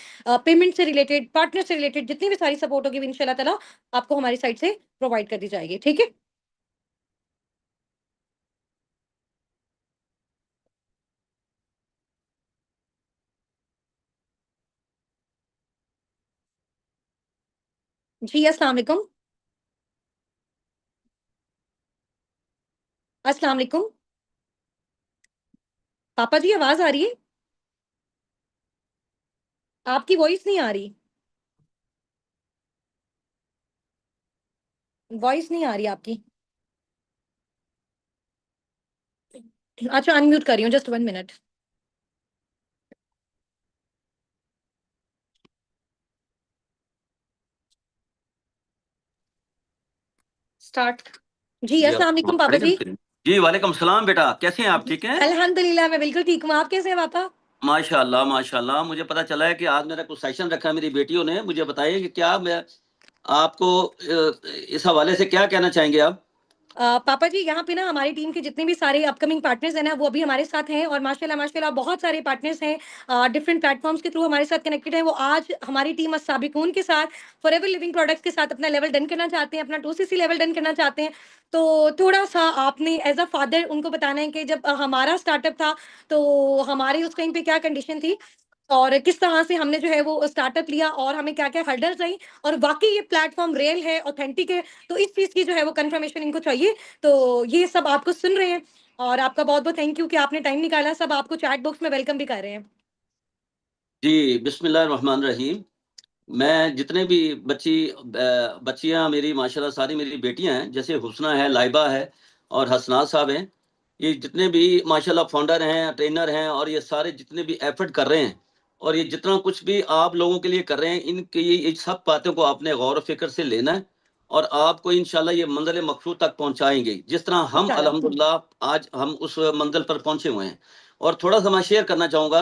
पेमेंट से रिलेटेड, पार्टनर से रिलेटेड, जितनी भी सारी सपोर्ट होगी इंशाल्लाह ताला आपको हमारी साइड से प्रोवाइड कर दी जाएगी, ठीक है। जी, अस्सलाम वालेकुम। अस्सलाम वालेकुम। पापा जी, आवाज आ रही है? आपकी वॉइस नहीं आ रही, वॉइस नहीं आ रही आपकी। अच्छा, अनम्यूट कर रही हूँ, जस्ट 1 मिनट। स्टार्ट। जी, जी अस्सलाम वालेकुम पापा जी। जी वालेकुम सलाम बेटा, कैसे हैं आप? ठीक हैं? अल्हम्दुलिल्लाह, मैं बिल्कुल ठीक हूँ। आप कैसे हैं पापा? माशाल्लाह माशाल्लाह। मुझे पता चला है कि आज मेरा कुछ सेशन रखा है मेरी बेटियों ने। मुझे बताइए कि क्या मैं आपको इस हवाले से क्या कहना चाहेंगे आप? पापा जी, यहाँ पे ना हमारी टीम के जितने भी सारे अपकमिंग पार्टनर्स हैं ना, वो अभी हमारे साथ हैं, और माशाल्लाह माशाल्लाह बहुत सारे पार्टनर्स हैं डिफरेंट प्लेटफॉर्म्स के थ्रू हमारे साथ कनेक्टेड हैं। वो आज हमारी टीम साबिकून के साथ, फॉरएवर लिविंग प्रोडक्ट्स के साथ अपना लेवल डन करना चाहते हैं, अपना 2cc लेवल डन करना चाहते हैं। तो थोड़ा सा आपने एज अ फादर उनको बताना है कि जब हमारा स्टार्टअप था, तो हमारी उस टाइम पे क्या कंडीशन थी, और किस तरह से हमने जो है वो स्टार्टअप लिया, और हमें क्या-क्या हर्डल्स आई, और वाक़ई ये प्लेटफ़ॉर्म रियल है, ऑथेंटिक है। तो इस चीज़ की जो है वो कन्फर्मेशन इनको चाहिए। तो ये सब आपको सुन रहे हैं, और आपका बहुत-बहुत थैंक यू कि आपने टाइम निकाला। सब आपको चैट बॉक्स में वेलकम भी कर रहे हैं। जी, बिस्मिल्लाहिर्रहमानिर्रहीम। मैं जितने भी बच्चियाँ मेरी माशाल्लाह सारी मेरी बेटियाँ हैं, जैसे हुस्ना है, लाइबा है और हसनात साहब हैं। ये जितने भी माशाल्लाह फाउंडर हैं, ट्रेनर हैं, और ये सारे जितने भी एफर्ट कर रहे हैं, और ये जितना कुछ भी आप लोगों के लिए कर रहे हैं, इनकी ये सब बातों को आपने गौर व फ़िक्र से लेना है, और आपको इंशाल्लाह ये मंज़िल मक़सूद तक पहुँचाएँगे। जिस तरह हम इंशाल्लाह। अल्हम्दुलिल्लाह आज हम उस मंज़िल पर पहुँचे हुए हैं। और थोड़ा-सा मैं शेयर करना चाहूँगा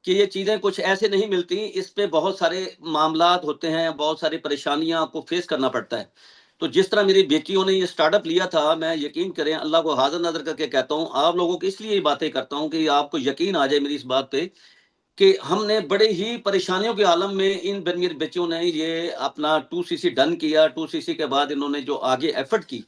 कि ये चीज़ें कुछ ऐसे नहीं मिलती, इस पे बहुत सारे मामलात होते हैं, बहुत सारी परेशानियाँ को फेस करना पड़ता है। तो जिस तरह मेरी बेटियों ने ये स्टार्टअप लिया था, मैं यकीन करें अल्लाह को हाज़िर नज़र करके कहता हूँ, आप लोगों को इसलिए ये बातें करता हूँ कि आपको यकीन आ जाए मेरी इस बात पे कि हमने बड़े ही परेशानियों के आलम में मेरे बच्चों ने ये अपना 2cc डन किया। 2cc के बाद इन्होंने जो आगे एफर्ट की,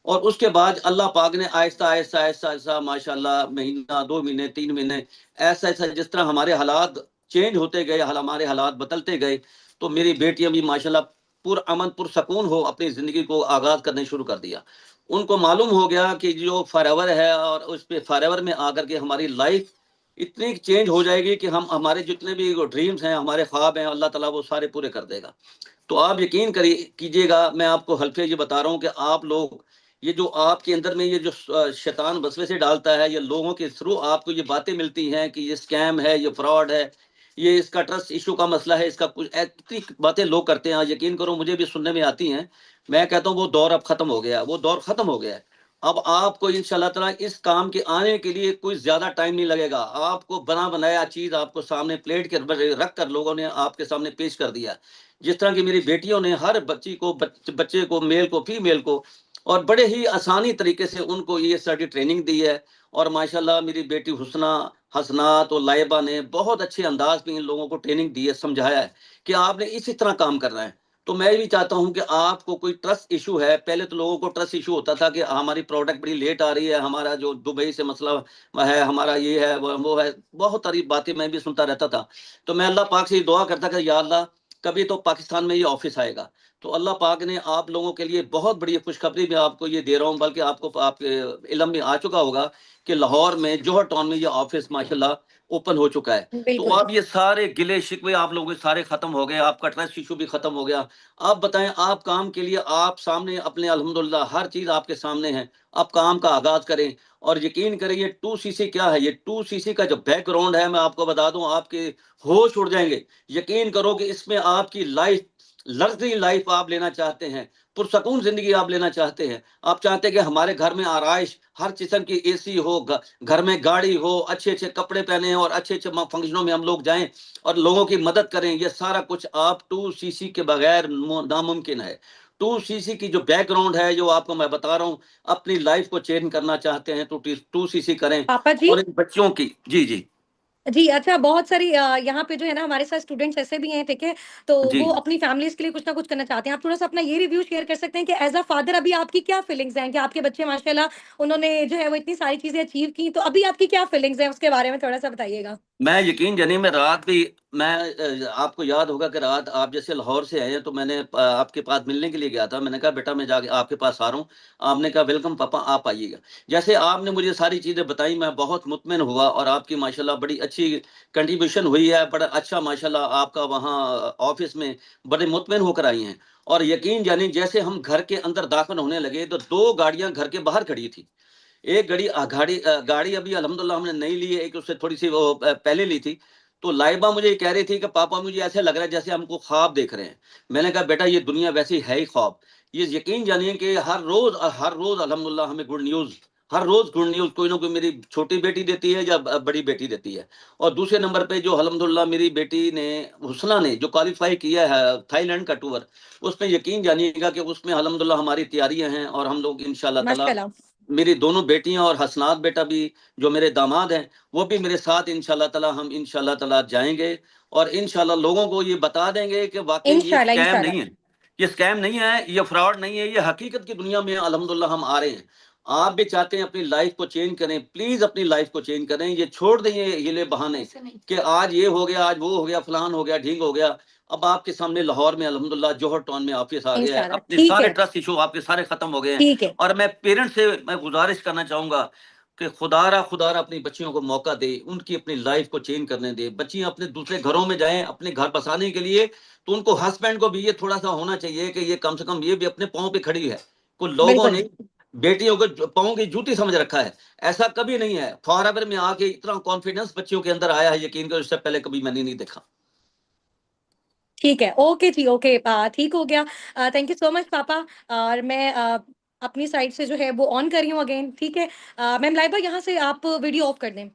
और उसके बाद अल्लाह पाक ने आहिस्ता-आहिस्ता माशाल्लाह महीना, 2 महीने, 3 महीने, ऐसा-ऐसा जिस तरह हमारे हालात चेंज होते गए, हमारे हालात बदलते गए, तो मेरी बेटियाँ भी माशाल्लाह पुरअमन, पुरसकून हो अपनी ज़िंदगी को आगाज़ करने शुरू कर दिया। उनको मालूम हो गया कि जो फॉरएवर है, और उस पे फॉरएवर में आकर के हमारी लाइफ़ इतनी चेंज हो जाएगी कि हम हमारे जितने भी ड्रीम्स हैं, हमारे ख्वाब हैं, अल्लाह ताला वो सारे पूरे कर देगा। तो आप यकीन कीजिएगा, मैं आपको हल्फे ये बता रहा हूँ कि आप लोग, ये जो आपके अंदर में ये जो शैतान वसवसे डालता है, ये लोगों के थ्रू आपको ये बातें मिलती हैं कि ये स्कैम है, ये फ्रॉड है, ये इसका ट्रस्ट इशू का मसला है, इसका कुछ इतनी बातें लोग करते हैं, यकीन करो मुझे भी सुनने में आती हैं। मैं कहता हूँ वो दौर अब खत्म हो गया, वो दौर खत्म हो गया है। अब आपको इंशाल्लाह ताला इस काम के आने के लिए कोई ज्यादा टाइम नहीं लगेगा। आपको बना बनाया चीज आपको सामने प्लेट के रख कर लोगों ने आपके सामने पेश कर दिया। जिस तरह की मेरी बेटियों ने हर बच्ची को, बच्चे को, मेल को, फीमेल को, और बड़े ही आसानी तरीके से उनको ये सारी ट्रेनिंग दी है। और माशाल्लाह मेरी बेटी हुस्ना, हसनात और लाइबा ने बहुत अच्छे अंदाज में इन लोगों को ट्रेनिंग दी है, समझाया है कि आपने इसी तरह काम करना है। तो मैं भी चाहता हूं कि आपको कोई ट्रस्ट इशू है, पहले तो लोगों को ट्रस्ट इशू होता था कि हमारी प्रोडक्ट बड़ी लेट आ रही है, हमारा जो दुबई से मसला है, हमारा ये है, वो है, बहुत सारी बातें मैं भी सुनता रहता था। तो मैं अल्लाह पाक से ये दुआ करता कि या अल्लाह, कभी तो पाकिस्तान में ये ऑफिस आएगा। तो अल्लाह पाक ने आप लोगों के लिए बहुत बड़ी खुशखबरी मैं आपको ये दे रहा हूँ, बल्कि आपको आपके इल्म में आ चुका होगा कि लाहौर में जोहर टाउन में ये ऑफिस माशाल्लाह ओपन हो चुका है। तो बिल्कुल। अब ये सारे गिले शिकवे आप लोगों के सारे खत्म हो गए, आपका ट्रस्ट इशू भी खत्म हो गया। आप बताएं, आप काम के लिए आप सामने अपने अल्हम्दुलिल्लाह हर चीज आपके सामने है। आप काम का आगाज करें, और यकीन करें ये 2cc क्या है, ये 2cc का जो बैकग्राउंड है मैं आपको बता दूं, आपके होश उड़ जाएंगे। यकीन करो कि इसमें आपकी लाइफ लग्जरी लाइफ आप लेना चाहते हैं, पुरसकून जिंदगी आप लेना चाहते हैं, आप चाहते हैं कि हमारे घर में आराइश, हर किस्म की एसी हो, घर में गाड़ी हो, अच्छे अच्छे कपड़े पहने और अच्छे अच्छे फंक्शनों में हम लोग जाएं और लोगों की मदद करें, ये सारा कुछ आप 2cc के बगैर नामुमकिन है। 2cc की जो बैकग्राउंड है, जो आपको मैं बता रहा हूँ, अपनी लाइफ को चेंज करना चाहते हैं तो 2cc करें। पापा जी और इन बच्चों की जी जी जी, अच्छा, बहुत सारी यहाँ पे जो है ना हमारे साथ स्टूडेंट्स ऐसे भी हैं, ठीक है, तो जी वो अपनी फैमिलीज के लिए कुछ ना कुछ करना चाहते हैं। आप थोड़ा सा अपना ये रिव्यू शेयर कर सकते हैं कि एज अ फादर अभी आपकी क्या फीलिंग्स हैं कि आपके बच्चे माशाल्लाह उन्होंने जो है वो इतनी सारी चीजें अचीव की, तो अभी आपकी क्या फीलिंग्स हैं उसके बारे में थोड़ा सा बताइएगा। मैं यकीन जानिए, मैं रात भी आपको याद होगा कि रात आप जैसे लाहौर से आए हैं तो मैंने आपके पास मिलने के लिए गया था। मैंने कहा बेटा मैं जाके आपके पास आ रहा हूँ। आपने कहा वेलकम पापा, आप आइएगा। जैसे आपने मुझे सारी चीज़ें बताई, मैं बहुत मुतमिन हुआ और आपकी माशाल्लाह बड़ी अच्छी कंट्रीब्यूशन हुई है। बड़ा अच्छा माशाल्लाह आपका वहाँ ऑफिस में बड़े मुतमिन होकर आई हैं। और यकीन जानिए, जैसे हम घर के अंदर दाखिल होने लगे तो 2 गाड़ियाँ घर के बाहर खड़ी थी। एक गाड़ी अभी अल्हम्दुलिल्लाह हमने नई ली है, एक उससे थोड़ी-सी वो पहले ली थी। तो लाइबा मुझे ये कह रही थी कि पापा मुझे ऐसे लग रहा है जैसे हमको ख्वाब देख रहे हैं। मैंने कहा बेटा ये दुनिया वैसी है ही ख्वाब। ये यकीन जानिए कि हर रोज़ अल्हम्दुलिल्लाह हमें गुड न्यूज़, हर रोज़ गुड न्यूज़ कोई ना कोई मेरी छोटी बेटी देती है या बड़ी बेटी देती है। और दूसरे नंबर पे जो अल्हम्दुलिल्लाह मेरी बेटी ने, हुस्ना ने जो क्वालीफाई किया है थाईलैंड का टूर, उसमें यकीन जानिएगा कि उसमें अल्हम्दुलिल्लाह हमारी तैयारियाँ हैं और हम लोग इंशाअल्लाह ताला, माशाल्लाह। मेरी दोनों बेटियां और हसनात बेटा भी जो मेरे दामाद हैं वो भी मेरे साथ इंशाल्लाह ताला, हम इंशाल्लाह ताला जाएंगे और इंशाल्लाह लोगों को ये बता देंगे कि वाकई ये इंशाल्लाह स्कैम इंशाल्लाह। नहीं है, ये स्कैम नहीं है, ये फ्रॉड नहीं है, ये हकीकत की दुनिया में अल्हम्दुलिल्लाह हम आ रहे हैं। आप भी चाहते हैं अपनी लाइफ को चेंज करें, प्लीज अपनी लाइफ को चेंज करें। ये छोड़ दें ये हिले बहाने कि आज ये हो गया, आज वो हो गया, फलान हो गया, ढींग हो गया। अब आपके सामने लाहौर में अल्हम्दुलिल्लाह जौहर टाउन में ऑफिस आ गया है, इंशाल्लाह अपने ठीक सारे है। ट्रस्ट इशू आपके सारे खत्म हो गए हैं। ठीक है। और मैं पेरेंट्स से मैं गुजारिश करना चाहूंगा कि खुदारा खुदारा अपनी बच्चियों को मौका दे, उनकी अपनी लाइफ को चेंज करने दे। बच्चियां अपने दूसरे घरों में जाएं अपने घर बसाने के लिए, तो उनको हस्बैंड को भी ये थोड़ा सा होना चाहिए कि ये कम से कम ये भी अपने पाँव पे खड़ी है। कुछ लोगों बिल्कुल। ने बेटियों को पाँव की जूती समझ रखा है। ऐसा कभी नहीं है। फॉरएवर में आके इतना कॉन्फिडेंस बच्चियों के अंदर आया है, यकीन करो इससे पहले कभी मैंने नहीं देखा। ठीक है, ओके जी, ओके, ठीक हो गया। थैंक यू सो मच पापा। और मैं अपनी साइड से जो है वो ऑन कर रही हूँ अगेन, ठीक है। मैम लाइबा यहाँ से आप वीडियो ऑफ कर दें।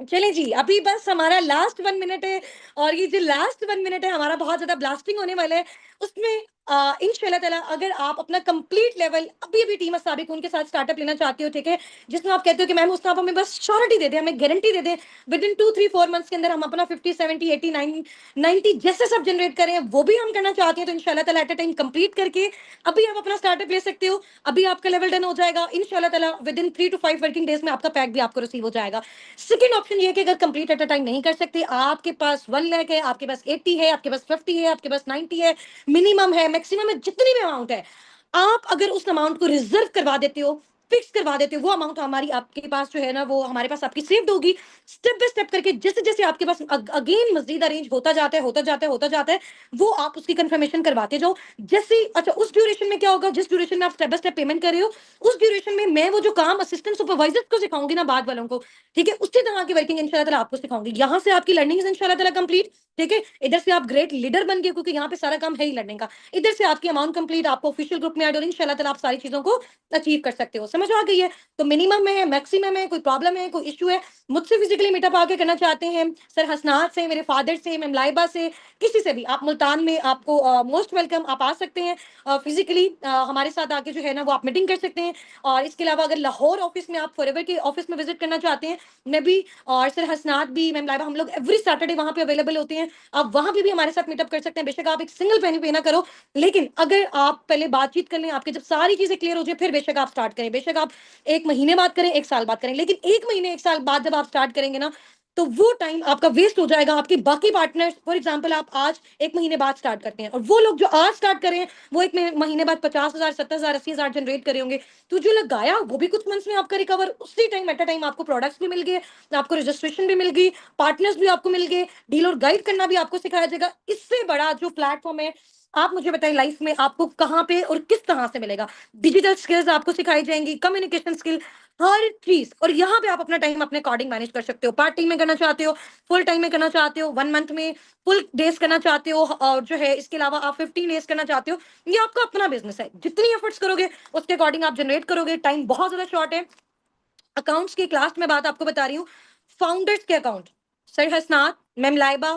चलें जी, अभी बस हमारा लास्ट 1 मिनट है और ये जो लास्ट 1 मिनट है हमारा बहुत ज़्यादा ब्लास्टिंग होने वाला है। उसमें इंशाल्लाह ताला अगर आप अपना कंप्लीट लेवल अभी-अभी टीम अस्साबिक उनके साथ स्टार्टअप लेना चाहते हो, ठीक है? जिसमें आप कहते हो कि मैम उसमें आप हमें बस श्योरिटी दे दें, हमें गारंटी दे दें, विदिन 2, 3, 4 मंथ्स के अंदर हम अपना 50, 70, 80, 90 जैसे सब जनरेट करें, वो भी हम करना चाहते हैं, तो इंशाल्लाह ताला एट अ टाइम कंप्लीट करके अभी आप अपना स्टार्टअप ले सकते हो। अभी आपका लेवल डन हो जाएगा। इंशाल्लाह ताला विदिन 3 टू 5 वर्किंग डेज़ में आपका पैक भी आपको रिसीव हो जाएगा। सेकंड ऑप्शन ये है कि अगर कंप्लीट एट अ टाइम नहीं कर सकते, आपके पास 1 लाख है, आपके पास 80 है, आपके पास 50 है, आपके पास 90 है, मिनिमम है, मैक्सिमम है, जितनी भी अमाउंट है, आप अगर उस अमाउंट को रिजर्व करवा देते हो, फिक्स करवा देते हो, वो अमाउंट हमारी आपके पास जो है ना वो हमारे पास आपकी सेव्ड होगी। स्टेप बाय स्टेप करके जैसे-जैसे आपके पास अगेन मज़ीद अरेंज होता जाता है, होता जाता है, होता जाता है, वो आप उसकी कंफर्मेशन करवाते जाओ। जैसे अच्छा उस ड्यूरेशन में क्या होगा, जिस ड्यूरेशन में आप स्टेप बाय स्टेप पेमेंट कर रहे हो, उस ड्यूरेशन में मैं वो जो काम असिस्टेंट सुपरवाइजर को सिखाऊंगी ना बाद वालों को, ठीक है, उसी तरह की वर्किंग इंशाल्लाह ताला आपको सिखाऊंगी। यहाँ से आपकी लर्निंग इज इंशाल्लाह ताला कंप्लीट, ठीक है। इधर से आप ग्रेट लीडर बन गए क्योंकि यहाँ पे सारा काम है ही लर्निंग का। इधर से आपकी अमाउंट कंप्लीट, आपको ऑफिशियल ग्रुप में ऐड और इंशाल्लाह ताला आप सारी चीजों को अचीव कर सकते हो। समझ आ गई है? तो मिनिमम है, मैक्सिमम है, कोई प्रॉब्लम है, कोई इश्यू है, मुझसे फिजिकली मीटअप आके करना चाहते हैं, सर हसनात से, मेरे फादर से, मैम लाइबा से, किसी से भी, आप मुल्तान में आपको मोस्ट वेलकम, आप आ सकते हैं फिजिकली हमारे साथ आके जो है ना वो आप मीटिंग कर सकते हैं। और इसके अलावा अगर लाहौर ऑफिस में आप फॉरएवर के ऑफिस में विजिट करना चाहते हैं, मैं भी और सर हसनात भी, मैम लाइबा, हम लोग एवरी सैटरडे वहां पे अवेलेबल होते हैं। आप वहां पे भी हमारे साथ मीटअप कर सकते हैं। बेशक आप एक सिंगल पेन पे ना करो, लेकिन अगर आप पहले बातचीत कर लें, आपके जब सारी चीजें क्लियर हो जाए, फिर बेशक आप स्टार्ट करें। बेशक आप 1 महीने बाद करें, 1 साल बाद करें, लेकिन 1 महीने 1 साल बाद जब आप स्टार्ट करेंगे ना, तो वो टाइम आपका वेस्ट हो जाएगा। आपके बाकी पार्टनर्स, फॉर एग्जांपल आप आज 1 महीने बाद स्टार्ट करते हैं और वो लोग जो आज स्टार्ट कर रहे हैं वो 1 महीने बाद 50,000, 70,000, 80,000 जनरेट करे होंगे। तो जो लगाया वो भी कुछ मंथ्स में आपका रिकवर, उसी टाइम एट अ टाइम आपको प्रोडक्ट्स भी मिल गए, आपको रजिस्ट्रेशन भी मिल गई, पार्टनर्स भी आपको मिल गए, डील और गाइड करना भी आपको सिखाया जाएगा। इससे बड़ा जो प्लेटफॉर्म है, आप मुझे बताइए लाइफ में आपको कहाँ पे और किस तरह से मिलेगा। डिजिटल स्किल्स आपको सिखाई जाएंगी, कम्युनिकेशन स्किल, हर चीज। और यहाँ पे आप अपना टाइम अपने अकॉर्डिंग मैनेज कर सकते हो, पार्ट टाइम में करना चाहते हो, फुल टाइम में करना चाहते हो, 1 मंथ में फुल डेज करना चाहते हो, और जो है इसके अलावा आप 15 डेज करना चाहते हो। ये आपका अपना बिजनेस है, जितनी एफर्ट्स करोगे उसके अकॉर्डिंग आप जनरेट करोगे। टाइम बहुत ज्यादा शॉर्ट है। अकाउंट्स की क्लास में बात आपको बता रही हूँ, फाउंडर्स के अकाउंट सर हसनात, मैम लाइबा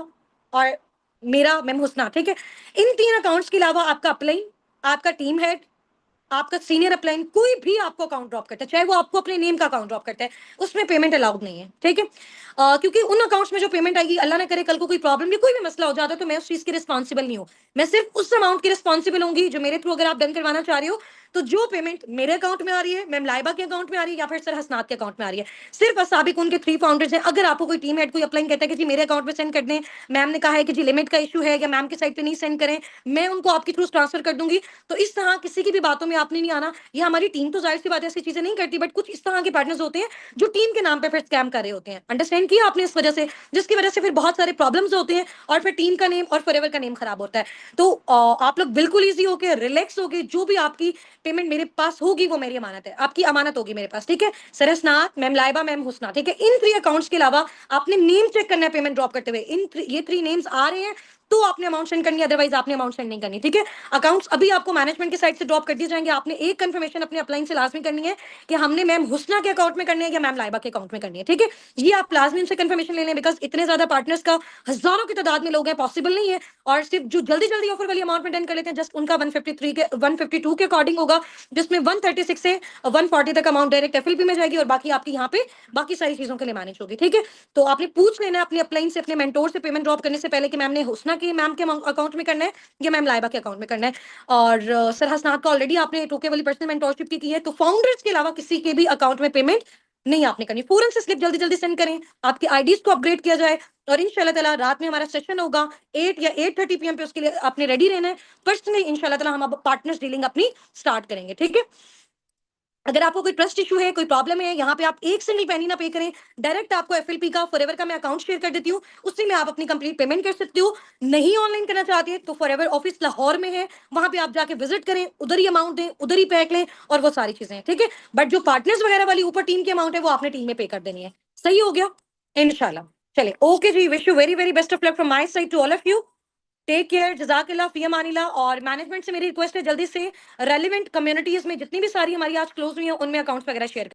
और मेरा मैम हुस्ना, ठीक है, इन 3 अकाउंट्स के अलावा आपका अपलाइन, आपका टीम हेड, आपका सीनियर अपलाइन, कोई भी आपको अकाउंट ड्रॉप करता है, चाहे वो आपको अपने नेम का अकाउंट ड्रॉप करता है, उसमें पेमेंट अलाउड नहीं है, ठीक है। क्योंकि उन अकाउंट्स में जो पेमेंट आएगी, अल्लाह ना करे कल को कोई प्रॉब्लम या कोई भी मसला हो जाता है, तो मैं उस चीज की रिस्पॉन्सिबल नहीं हूँ। मैं सिर्फ उस अमाउंट की रिस्पॉन्सिबल होंगी जो मेरे थ्रू अगर आप डन करवाना चाह रहे हो। तो जो पेमेंट मेरे अकाउंट में आ रही है, मैम लाइबा के अकाउंट में आ रही है या फिर सर हसनात के अकाउंट में आ रही है, सिर्फ असाबिक उनके 3 फाउंडर्स हैं। अगर आपको कोई टीम हेड कोई अप्लाई कहता है कि जी मेरे अकाउंट में सेंड कर दें, मैम ने कहा है कि जी लिमिट का इशू है या मैम के साइड पे नहीं सेंड करें, मैं उनको आपके थ्रू ट्रांसफर कर दूंगी। तो इस तरह किसी की भी बातों में आपने नहीं आना। ये हमारी टीम तो जाहिर सी बात है ऐसी चीजें नहीं करती, बट कुछ इस तरह के पार्टनर्स होते हैं जो टीम के नाम पे फिर स्कैम कर रहे होते हैं। अंडरस्टैंड किया आपने? इस वजह से, जिसकी वजह से फिर बहुत सारे प्रॉब्लम्स होते हैं और फिर टीम का नेम और फॉरएवर का नेम खराब होता है। तो आप लोग बिल्कुल ईजी होके रिलैक्स होके, जो भी आपकी पेमेंट मेरे पास होगी वो मेरी अमानत है, आपकी अमानत होगी मेरे पास, ठीक है। सरसनाथ, मैम लाइबा, मैम हुस्ना, ठीक है, इन 3 अकाउंट्स के अलावा आपने नेम चेक करना है पेमेंट ड्रॉप करते हुए। ये 3 नेम्स आ रहे हैं तो आपने अमाउंट सेंड करनी है, अदरवाइज आपने अमाउंट सेंड नहीं करनी, ठीक है। अकाउंट्स अभी आपको मैनेजमेंट की साइड से ड्रॉप कर दिए जाएंगे। आपने एक कंफर्मेशन अपने अपलाइन से लाजमी करनी है कि हमने मैम हुस्ना के अकाउंट में करनी है या मैम लाइबा के अकाउंट में करनी है, ठीक है। ये आप लाजमी उनसे कंफर्मेशन ले लें, बिकॉज इतने ज्यादा पार्टनर्स का हजारों की तादाद में लोग हैं, पॉसिबल नहीं है। और सिर्फ जो जल्दी जल्दी ऑफर वाली अमाउंट में डन कर लेते हैं, जस्ट उनका 152 के अकॉर्डिंग होगा, जिसमें 136 से 140 तक अमाउंट डायरेक्ट एफएलपी में जाएगी और बाकी आपकी यहाँ पे बाकी सारी चीजों के लिए मैनेज होगी, ठीक है। तो आपने पूछ लेना है अपने अपलाइन से, अपने मेंटोर से पेमेंट ड्रॉप करने से पहले कि मैम ने हुस्ना के मैम के अकाउंट में करना है या मैम लाइबा के अकाउंट में करना है। और सर हसनात का ऑलरेडी आपने टोके वाली पर्सनल मेंटोरशिप की है, तो फाउंडर्स के अलावा किसी के भी अकाउंट में पेमेंट नहीं आपने करनी। फौरन से स्लिप जल्दी जल्दी सेंड करें, आपकी आईडीज को अपग्रेड किया जाए। और इंशाल्लाह ताला रात में हमारा सेशन होगा 8 या 8:30 PM पे, उसके लिए आपने रेडी रहना है। पर्सनली इंशाल्लाह ताला हम अब पार्टनर्स डीलिंग अपनी स्टार्ट करेंगे, ठीक है। अगर आपको कोई ट्रस्ट इशू है, कोई प्रॉब्लम है, यहाँ पे आप एक सिंगल पेनी ना पे करें, डायरेक्ट आपको एफएलपी का फॉरएवर का मैं अकाउंट शेयर कर देती हूँ, उससे में आप अपनी कंप्लीट पेमेंट कर सकते हो। नहीं ऑनलाइन करना चाहते हैं तो फॉरएवर ऑफिस लाहौर में है, वहां पे आप जाके विजिट करें, उधर ही अमाउंट दें, उधर ही पैक लें और वो सारी चीजें, ठीक है। बट जो पार्टनर्स वगैरह वाली ऊपर टीम की अमाउंट है वो आपने टीम में पे कर देनी है। सही हो गया इंशाल्लाह। चलिए, ओके जी, wish you very very best of luck from my side to all of you. Take care, जजाकिल्लाह, फी अमानिल्लाह। और मैनेजमेंट से मेरी रिक्वेस्ट है जल्दी से रेलिवेंट कम्युनिटीज में जितनी भी सारी हमारी आज क्लोज हुई है उनमें अकाउंट्स वगैरह शेयर